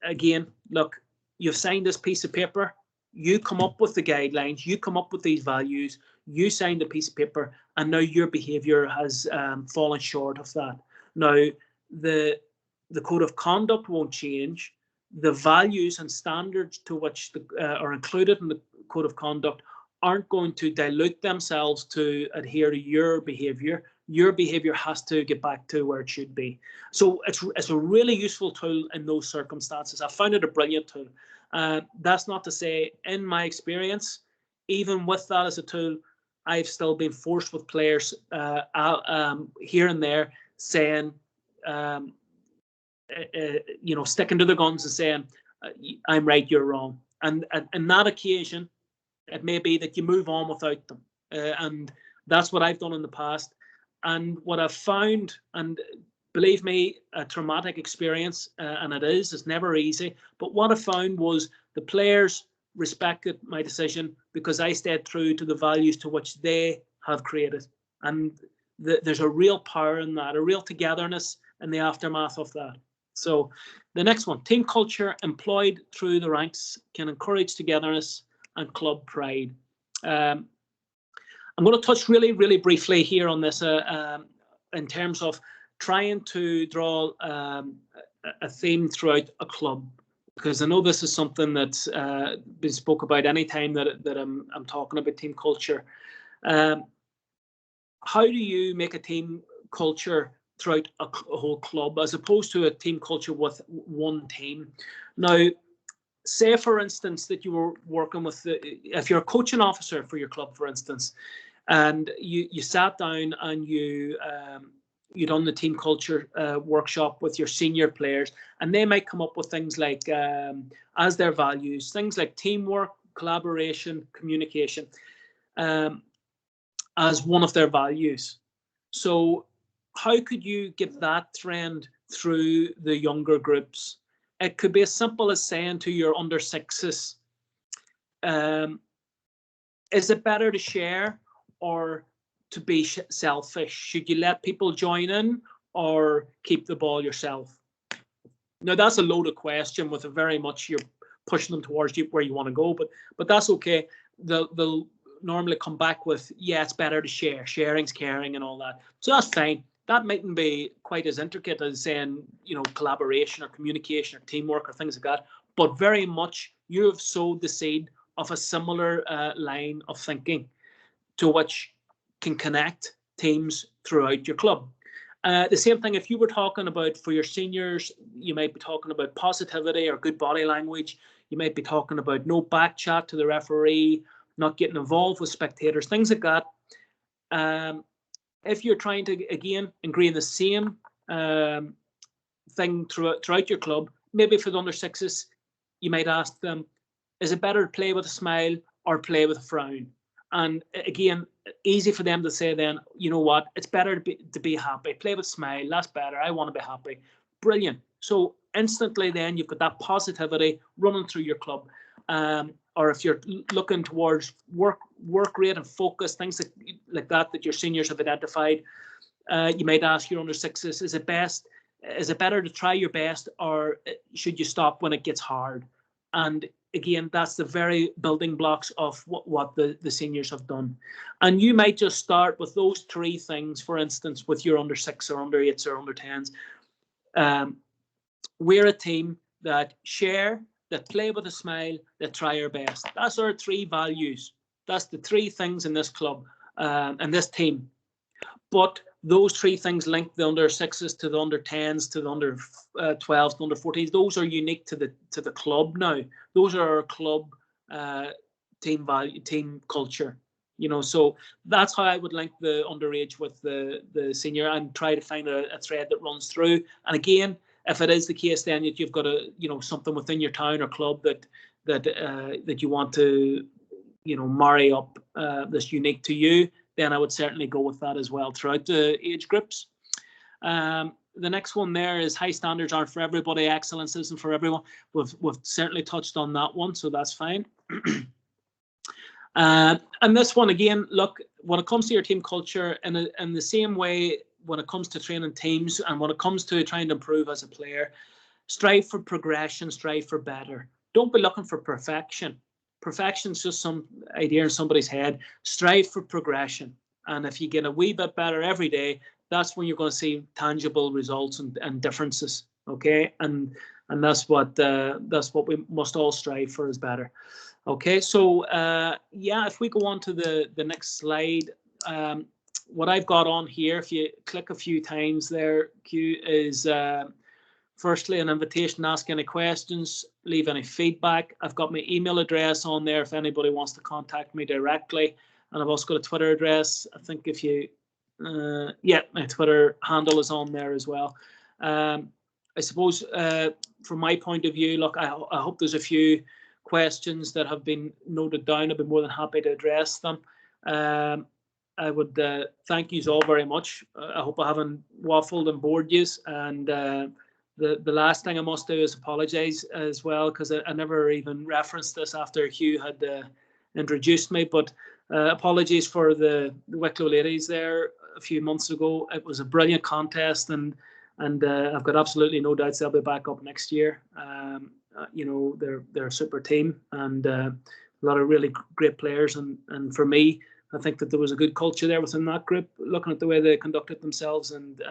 again, look, you've signed this piece of paper, you come up with the guidelines, you come up with these values, you signed a piece of paper, and now your behavior has fallen short of that. Now, the code of conduct won't change. The values and standards to which are included in the code of conduct aren't going to dilute themselves to adhere to your behavior. Your behavior has to get back to where it should be. So it's a really useful tool in those circumstances. I found it a brilliant tool. That's not to say, in my experience, even with that as a tool, I've still been forced with players here and there saying, sticking to their guns and saying, I'm right, you're wrong. And in that occasion, it may be that you move on without them. And that's what I've done in the past. And what I've found, and believe me, a traumatic experience, and it's never easy. But what I found was the players respected my decision because I stayed true to the values to which they have created. And there's a real power in that, a real togetherness in the aftermath of that. So the next one, team culture employed through the ranks can encourage togetherness and club pride. I'm going to touch really, really briefly here on this in terms of trying to draw a theme throughout a club, because I know this is something that's been spoke about any time that I'm talking about team culture. How do you make a team culture throughout a whole club as opposed to a team culture with one team? Now, say, for instance, that you were working with, if you're a coaching officer for your club, for instance, and you sat down and you done the team culture workshop with your senior players, and they might come up with things like, as their values, things like teamwork, collaboration, communication, as one of their values. So how could you get that trend through the younger groups? It could be as simple as saying to your under sixes, is it better to share or to be selfish? Should you let people join in or keep the ball yourself? Now, that's a loaded question with a very much you're pushing them towards you where you want to go, but that's okay. They'll normally come back with, yeah, it's better to share. Sharing's caring and all that. So that's fine. That mightn't be quite as intricate as saying, collaboration or communication or teamwork or things like that. But very much you have sowed the seed of a similar line of thinking to which can connect teams throughout your club. The same thing if you were talking about for your seniors, you might be talking about positivity or good body language. You might be talking about no back chat to the referee, not getting involved with spectators, things like that. If you're trying to, again, ingrain the same thing throughout your club, maybe for the under sixes, you might ask them, is it better to play with a smile or play with a frown? And again, easy for them to say then, you know what, it's better to be happy. Play with a smile, that's better. I want to be happy. Brilliant. So instantly then you've got that positivity running through your club. Or if you're looking towards work rate and focus, things like that your seniors have identified, you might ask your under sixes, is it better to try your best or should you stop when it gets hard? And again, that's the very building blocks of what the seniors have done. And you might just start with those three things, for instance, with your under six or under eights or under tens. We're a team that share, that play with a smile, that try our best. That's our three values. That's the three things in this club and this team. But those three things link the under 6s to the under 10s to the under 12s to under 14s. Those are unique to the club now. Those are our club team value, team culture. So that's how I would link the underage with the senior and try to find a thread that runs through. And again, if it is the case, then that you've got something within your town or club that you want to marry up that's unique to you, then I would certainly go with that as well throughout the age groups. The next one there is high standards aren't for everybody, excellence isn't for everyone. We've certainly touched on that one, so that's fine. And this one again, look, when it comes to your team culture, in the same way when it comes to training teams and when it comes to trying to improve as a player, strive for progression, strive for better. Don't be looking for perfection. Perfection's just some idea in somebody's head. Strive for progression. And if you get a wee bit better every day, that's when you're going to see tangible results and differences. Okay, and that's what we must all strive for, is better. Okay, so yeah, if we go on to the next slide, what I've got on here, if you click a few times there, Q, is firstly an invitation to ask any questions, leave any feedback. I've got my email address on there if anybody wants to contact me directly, and I've also got a Twitter address. I think if you, yeah, my Twitter handle is on there as well. I suppose from my point of view, look, I hope there's a few questions that have been noted down. I'd be more than happy to address them. I would thank you all very much. I hope I haven't waffled and bored you. And the last thing I must do is apologise as well, because I never even referenced this after Hugh had introduced me. But apologies for the Wicklow ladies there a few months ago. It was a brilliant contest, and I've got absolutely no doubts they'll be back up next year. They're a super team and a lot of really great players. And for me, I think that there was a good culture there within that group, looking at the way they conducted themselves and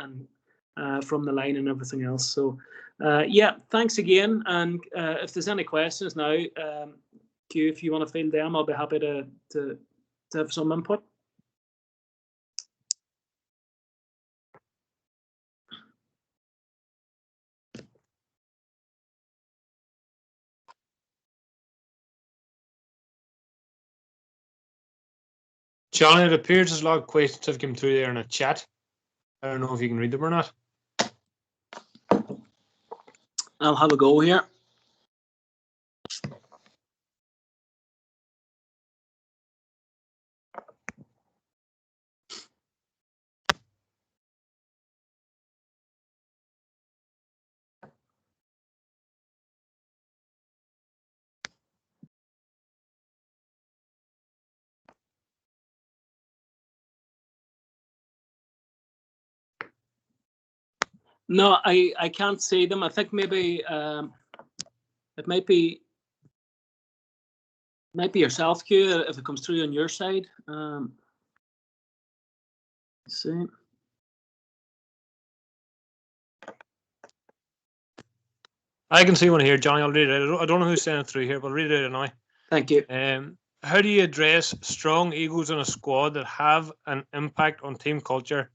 from the line and everything else. So, yeah, thanks again. And if there's any questions now, Q, if you want to field them, I'll be happy to have some input. John, it appears there's a lot of questions have come through there in a chat. I don't know if you can read them or not. I'll have a go here. No, I can't see them. I think maybe it might be yourself, Q, if it comes through on your side. Let's see. I can see one here, Johnny. I'll read it out. I don't know who's sending it through here, but I'll read it out now. Thank you. How do you address strong egos in a squad that have an impact on team culture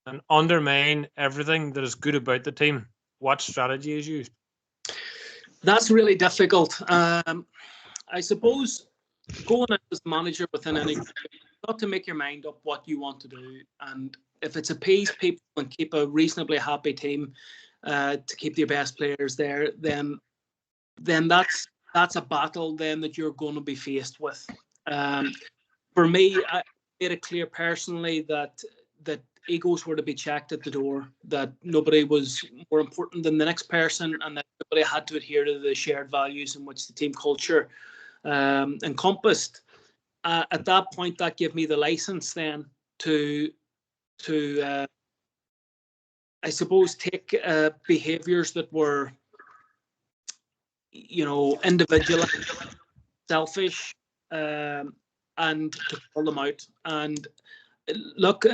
and undermine everything that is good about the team? What strategy is used? That's really difficult. I suppose going as manager within any group, got to make your mind up what you want to do, and if it's appease people and keep a reasonably happy team, to keep your best players there, then that's a battle then that you're going to be faced with. For me, I made it clear personally that egos were to be checked at the door, that nobody was more important than the next person, and that everybody had to adhere to the shared values in which the team culture encompassed. At that point, that gave me the license then to I suppose take behaviours that were, individual, selfish, and to call them out. And look,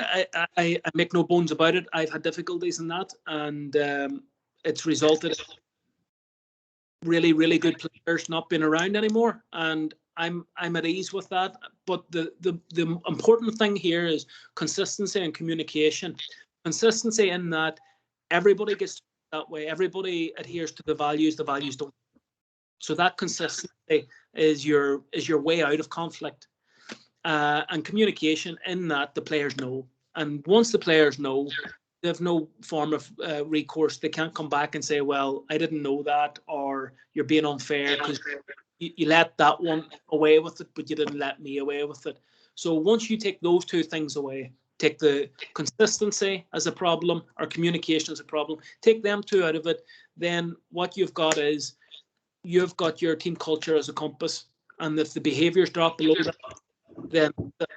I make no bones about it. I've had difficulties in that, and it's resulted in really, really good players not being around anymore. And I'm at ease with that. But the important thing here is consistency and communication. Consistency in that everybody gets that way. Everybody adheres to the values. The values don't. So that consistency is your way out of conflict. And communication in that the players know. And once the players know, they have no form of recourse. They can't come back and say, well, I didn't know that, or you're being unfair because you let that one away with it, but you didn't let me away with it. So once you take those two things away, take the consistency as a problem or communication as a problem, take them two out of it, then what you've got is you've got your team culture as a compass. And if the behaviours drop below that, then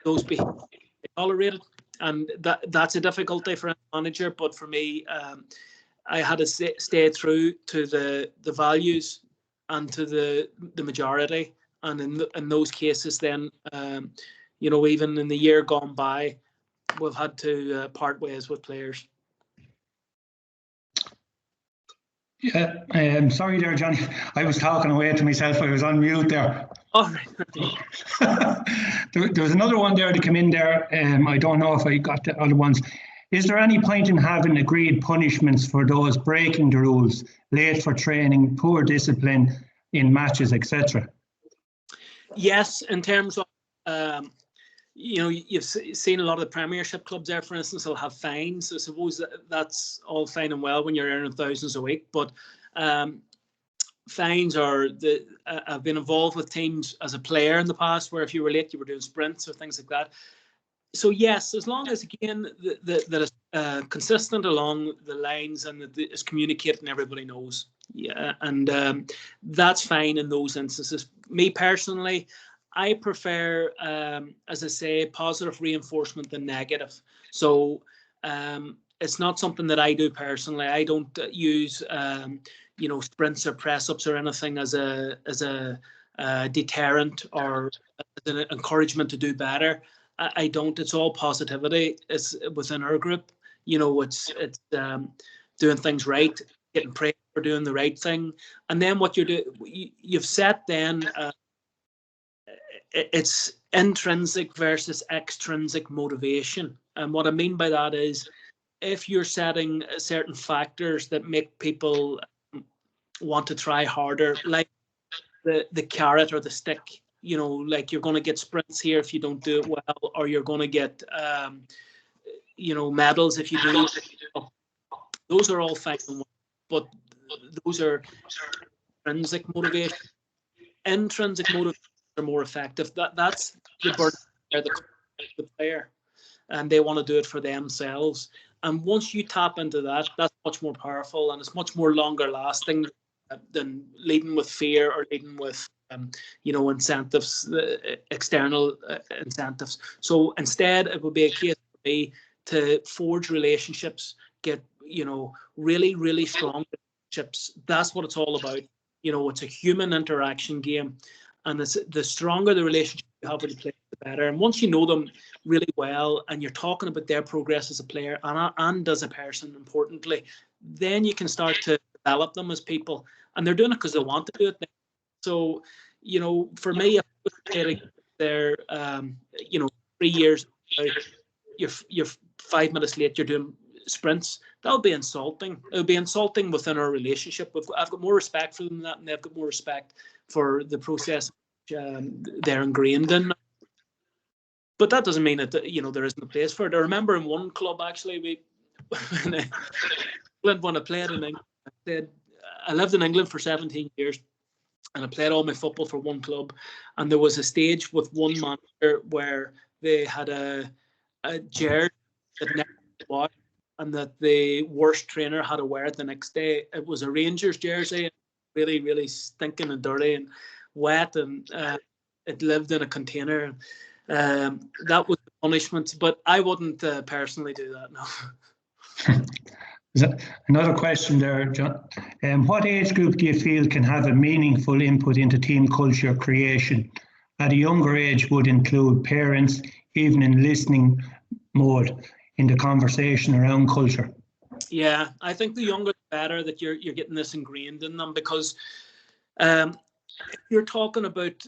those behaviours are tolerated. And that's a difficulty for a manager. But for me, I had to stay true to the values and to the majority. And in those cases, then, even in the year gone by, we've had to part ways with players. Yeah, I'm sorry there, Johnny. I was talking away to myself. I was on mute there. All right. There was another one there to come in there. I don't know if I got the other ones. Is there any point in having agreed punishments for those breaking the rules, late for training, poor discipline in matches, etc.? Yes, in terms of, you've seen a lot of the Premiership clubs there, for instance, will have fines. I suppose that's all fine and well when you're earning thousands a week, but fines are I've been involved with teams as a player in the past where if you were late, you were doing sprints or things like that. So yes, as long as again that is consistent along the lines and that is communicated and everybody knows, yeah, and that's fine in those instances. Me personally, I prefer, as I say, positive reinforcement than negative. So it's not something that I do personally. I don't use sprints or press ups or anything as a deterrent or as an encouragement to do better. I don't. It's all positivity. It's within our group. It's doing things right, getting praised for doing the right thing, and then what you've set then. It's intrinsic versus extrinsic motivation, and what I mean by that is, if you're setting certain factors that make people want to try harder, like the carrot or the stick. Like you're going to get sprints here if you don't do it well, or you're going to get, medals if you do. Those are all fine, but those are intrinsic motivation. Intrinsic motivation are more effective. That's the burden of the player, and they want to do it for themselves. And once you tap into that, that's much more powerful and it's much more longer lasting than leading with fear or leading with incentives, external incentives. So instead, it would be a case for me to forge relationships, get really, really strong relationships. That's what it's all about. It's a human interaction game, and it's the stronger the relationship you have with the player, the better. And once you know them really well, and you're talking about their progress as a player and as a person, importantly, then you can start to develop them as people. And they're doing it because they want to do it. So, for me, if they're 3 years, you're 5 minutes late, you're doing sprints, that would be insulting. It would be insulting within our relationship. I've got more respect for them than that, and they've got more respect for the process they're ingrained in. But that doesn't mean that there isn't a place for it. I remember in one club, actually, when I played in England, I lived in England for 17 years, and I played all my football for one club. And there was a stage with one manager where they had a jersey that never washed, and that the worst trainer had to wear it the next day. It was a Rangers jersey, really, really stinking and dirty and wet, and it lived in a container. That was the punishment, but I wouldn't personally do that, no. Another question there, John. What age group do you feel can have a meaningful input into team culture creation? At a younger age would include parents, even in listening mode, in the conversation around culture. Yeah, I think the younger the better that you're getting this ingrained in them, because if you're talking about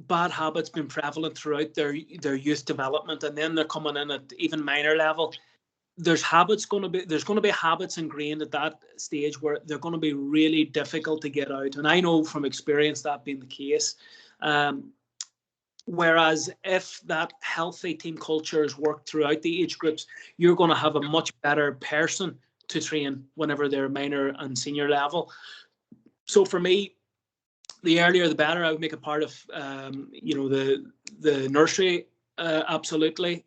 bad habits been prevalent throughout their youth development, and then they're coming in at even minor level. There's going to be habits ingrained at that stage where they're going to be really difficult to get out. And I know from experience that being the case. Whereas if that healthy team culture is worked throughout the age groups, you're going to have a much better person to train whenever they're minor and senior level. So for me, the earlier the better. I would make a part of the nursery, absolutely,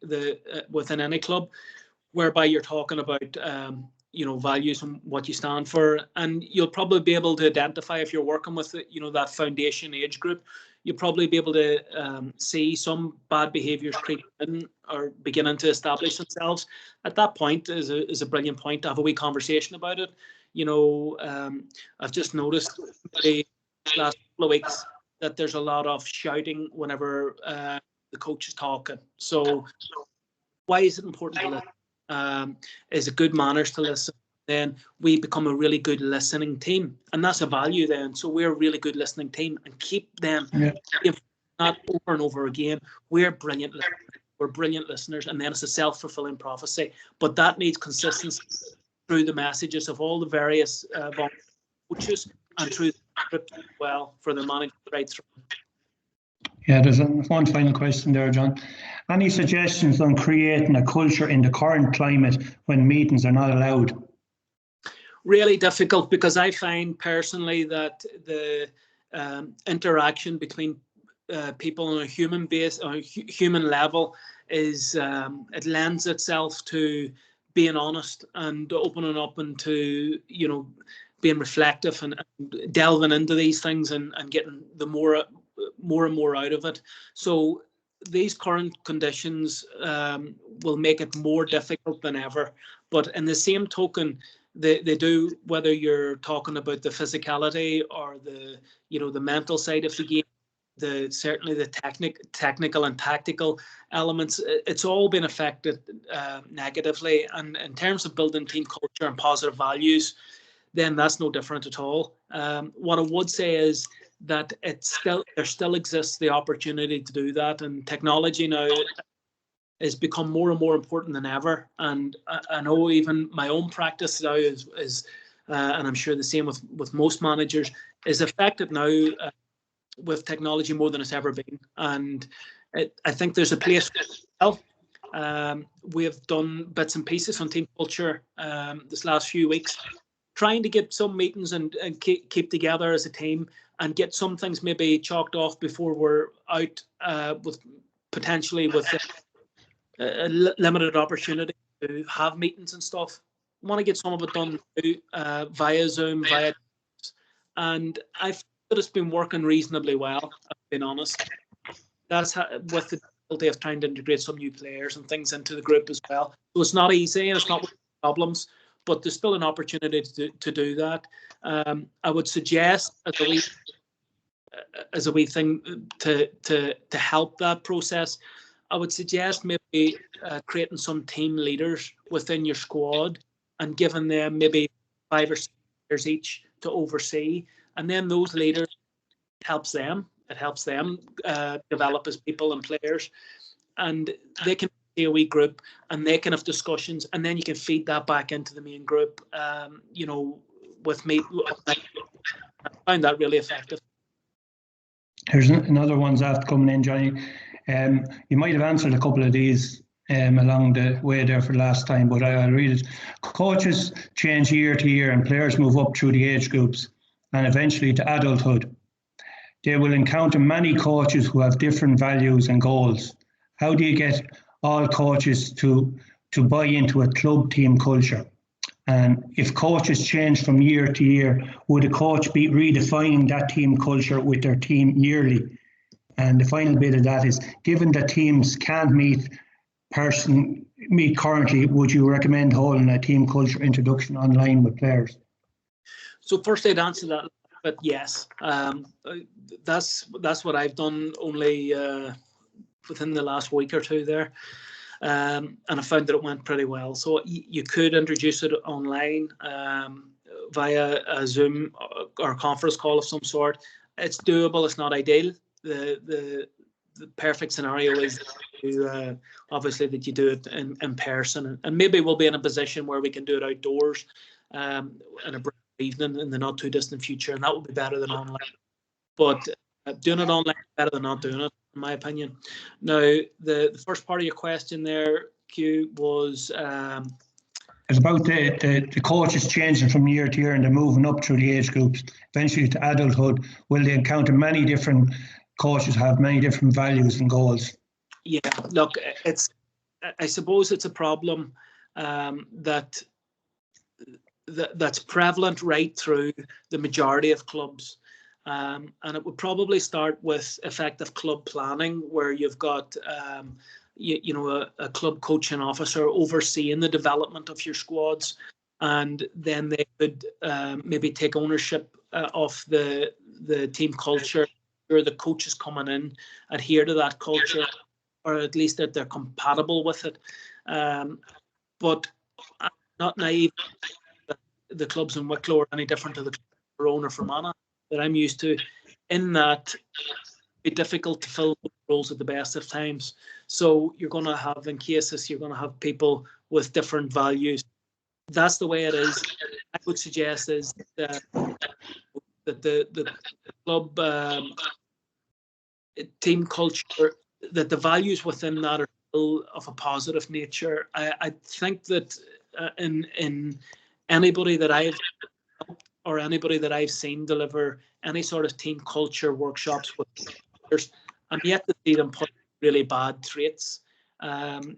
within any club, whereby you're talking about values and what you stand for, and you'll probably be able to identify if you're working with that foundation age group. You'll probably be able to see some bad behaviours creeping in or beginning to establish themselves. At that point is a brilliant point to have a wee conversation about it. I've just noticed the last couple of weeks that there's a lot of shouting whenever the coach is talking. So why is it important to listen? Is it good manners to listen? Then we become a really good listening team, and that's a value then. So we're a really good listening team, and keep them not over and over again. We're brilliant listeners, and then it's a self-fulfilling prophecy. But that needs consistency through the messages of all the various coaches and through the script as well for the manager right through. Yeah, there's one final question there, John. Any suggestions on creating a culture in the current climate when meetings are not allowed? Really difficult, because I find personally that the interaction between people on a human base or human level is it lends itself to being honest and opening up and to being reflective and delving into these things and getting the more and more out of it. So these current conditions will make it more difficult than ever. But in the same token, they do, whether you're talking about the physicality or the mental side of the game, certainly the technical and tactical elements, it's all been affected negatively. And in terms of building team culture and positive values, then that's no different at all. What I would say is that there still exists the opportunity to do that, and technology now has become more and more important than ever. And I know even my own practice now is and I'm sure the same with most managers, is affected now with technology more than it's ever been. And I think there's a place for it as well. We have done bits and pieces on team culture this last few weeks, trying to get some meetings and keep together as a team and get some things maybe chalked off before we're out with a limited opportunity to have meetings and stuff. I want to get some of it done via Zoom, and I feel that it's been working reasonably well, I've been honest. That's with the difficulty of trying to integrate some new players and things into the group as well. So it's not easy and it's not without problems, but there's still an opportunity to do that. I would suggest as a wee thing to help that process, I would suggest maybe creating some team leaders within your squad and giving them maybe 5 or 6 players each to oversee, and then those leaders helps them. It helps them develop as people and players, and they can be a wee group and they can have discussions, and then you can feed that back into the main group. With me, I find that really effective. Here's another one's after coming in, Johnny. You might have answered a couple of these along the way there for last time, but I'll read it. Coaches change year to year and players move up through the age groups and eventually to adulthood. They will encounter many coaches who have different values and goals. How do you get all coaches to buy into a club team culture? And if coaches change from year to year, would a coach be redefining that team culture with their team yearly? And the final bit of that is, given that teams can't meet currently, would you recommend holding a team culture introduction online with players? So first I'd answer that, but yes, that's what I've done only within the last week or two there. And I found that it went pretty well. So you could introduce it online via a Zoom or conference call of some sort. It's doable. It's not ideal. the perfect scenario is to, obviously that you do it in person, and maybe we'll be in a position where we can do it outdoors in a bright evening in the not too distant future, and that would be better than online. But doing it online is better than not doing it, in my opinion. Now, the first part of your question there, Q, was it's about the coaches changing from year to year and they're moving up through the age groups, eventually to adulthood. Will they encounter many different coaches, have many different values and goals? Yeah, look, I suppose it's a problem that's prevalent right through the majority of clubs. And it would probably start with effective club planning, where you've got a club coaching officer overseeing the development of your squads, and then they could maybe take ownership of the team culture, or the coaches coming in adhere to that culture, or at least that they're compatible with it. But I'm not naive that the clubs in Wicklow are any different to the clubs in Tyrone or Fermanagh that I'm used to, in that it's difficult to fill roles at the best of times. So you're going to have, in cases, you're going to have people with different values. That's the way it is. I would suggest is that the club team culture, that the values within that are still of a positive nature. I think that in anybody that I've helped or anybody that I've seen deliver any sort of team culture workshops with players, I'm yet to see them put really bad traits. I'm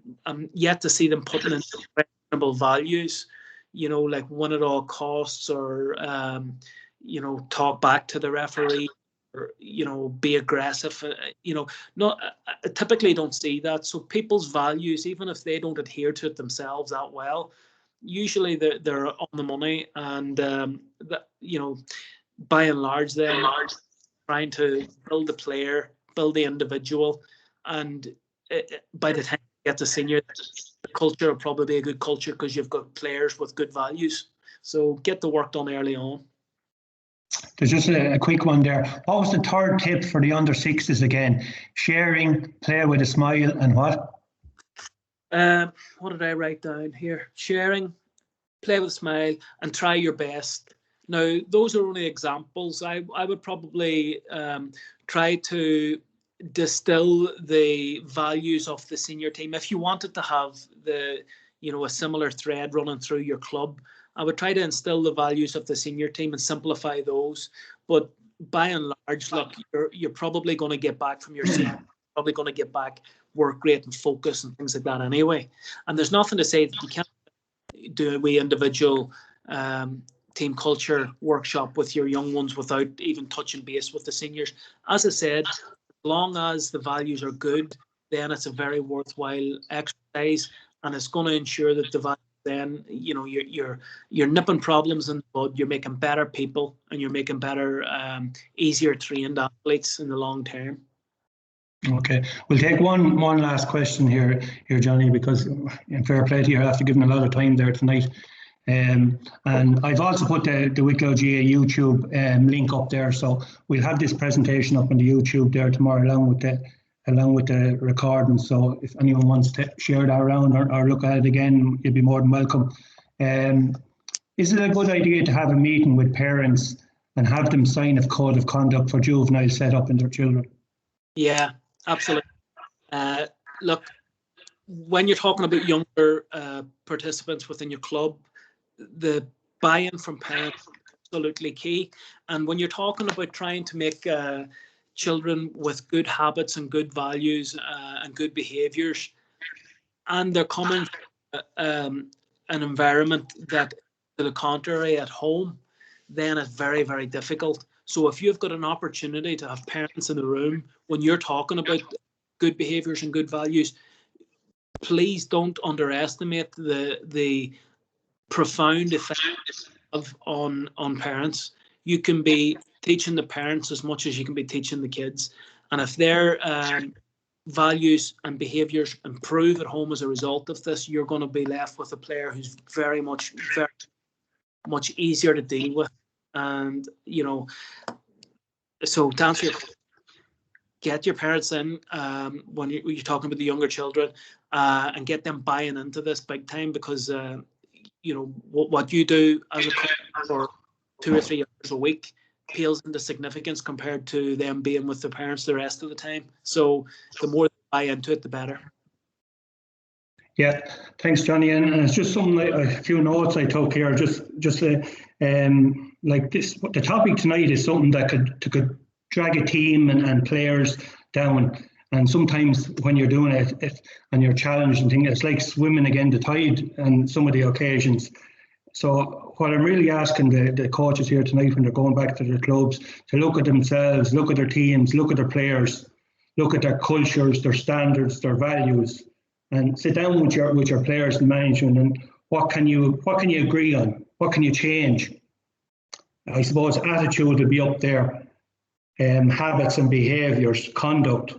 yet to see them putting in questionable values, like win at all costs, or talk back to the referee, or be aggressive. Not I typically don't see that. So people's values, even if they don't adhere to it themselves that well, usually they're on the money, and by and large, they're trying to build the player, build the individual, and by the time you get to senior, the culture will probably be a good culture because you've got players with good values. So get the work done early on. There's just a quick one there. What was the third tip for the under sixes again? Sharing, play with a smile, and what? What did I write down here? Sharing, play with a smile, and try your best. Now, those are only examples. I would probably try to distill the values of the senior team. If you wanted to have a similar thread running through your club, I would try to instill the values of the senior team and simplify those. But by and large, look, you're probably going to get back from your senior, probably going to get back work rate and focus and things like that anyway. And there's nothing to say that you can't do a wee individual team culture workshop with your young ones without even touching base with the seniors. As I said, as long as the values are good, then it's a very worthwhile exercise, and it's going to ensure that the values, then you're nipping problems in the bud, you're making better people, and you're making better, easier trained athletes in the long term. Okay, we'll take one last question here, Johnny, because in fair play to you, I have to give him a lot of time there tonight. And I've also put the Wicklow GA YouTube link up there, so we'll have this presentation up on the YouTube there tomorrow, along with the recording. So if anyone wants to share that around or look at it again, you'll be more than welcome. Is it a good idea to have a meeting with parents and have them sign a code of conduct for juvenile set up in their children? Yeah, absolutely. Look, when you're talking about younger participants within your club, the buy-in from parents is absolutely key. And when you're talking about trying to make children with good habits and good values and good behaviours, and they're coming from an environment that, to the contrary, at home, then it's very, very difficult. So if you've got an opportunity to have parents in the room when you're talking about good behaviours and good values, please don't underestimate the profound effect on parents. You can be teaching the parents as much as you can be teaching the kids, and if their values and behaviours improve at home as a result of this, you're going to be left with a player who's very much easier to deal with. And so to answer your question, get your parents in when you're talking about the younger children, and get them buying into this big time, because you know what you do as a coach for 2 or 3 hours a week pales into significance compared to them being with their parents the rest of the time. So the more they buy into it, the better. Yeah, thanks, Johnny. And it's just something like a few notes I took here. Just like this, the topic tonight is something that could drag a team and players down. And sometimes when you're doing it and you're challenged and things, it's like swimming against the tide on some of the occasions. So what I'm really asking the coaches here tonight, when they're going back to their clubs, to look at themselves, look at their teams, look at their players, look at their cultures, their standards, their values, and sit down with your players and management, and what can you agree on? What can you change? I suppose attitude will be up there, habits and behaviours, conduct.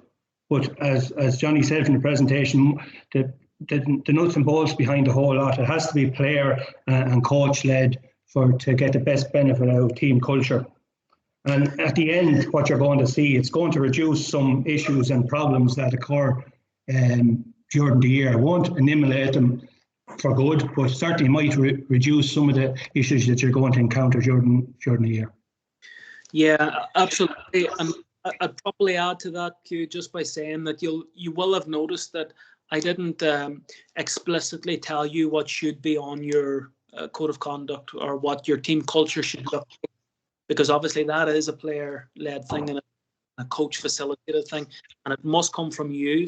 But as Johnny said in the presentation, the nuts and bolts behind the whole lot, it has to be player and coach led to get the best benefit out of team culture. And at the end, what you're going to see, it's going to reduce some issues and problems that occur during the year. It won't eliminate them for good, but certainly might reduce some of the issues that you're going to encounter during the year. Yeah, absolutely. And I'd probably add to that, Q, just by saying that you will have noticed that I didn't explicitly tell you what should be on your code of conduct or what your team culture should look like, because obviously that is a player-led thing and a coach-facilitated thing, and it must come from you.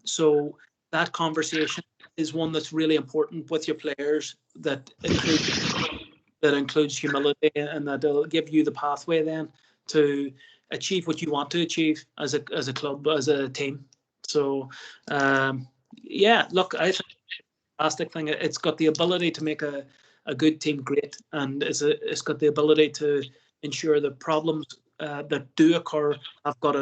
So that conversation is one that's really important with your players, that includes humility, and that will give you the pathway then to achieve what you want to achieve as a club, as a team. So yeah, look, I think it's a fantastic thing. It's got the ability to make a good team great, and it's got the ability to ensure that problems that do occur have got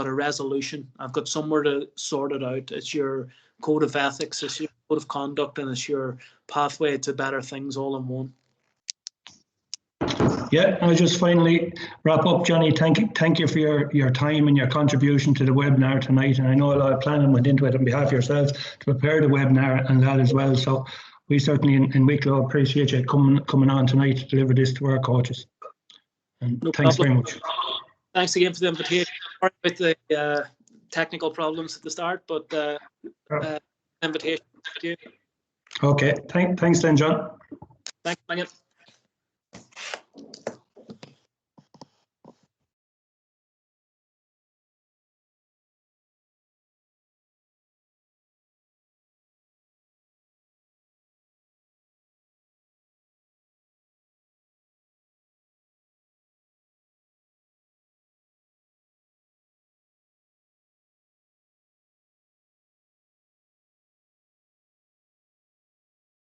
a resolution. I've got somewhere to sort it out. It's your code of ethics, it's your code of conduct, and it's your pathway to better things all in one. Yeah, I'll just finally wrap up, Johnny. Thank you for your time and your contribution to the webinar tonight. And I know a lot of planning went into it on behalf of yourselves to prepare the webinar and that as well. So we certainly in Wicklow appreciate you coming on tonight to deliver this to our coaches. And no thanks problem. very much. Thanks again for the invitation. Sorry about the technical problems at the start, but invitation. Thank you. Okay, thanks then, John. Thanks, Megan.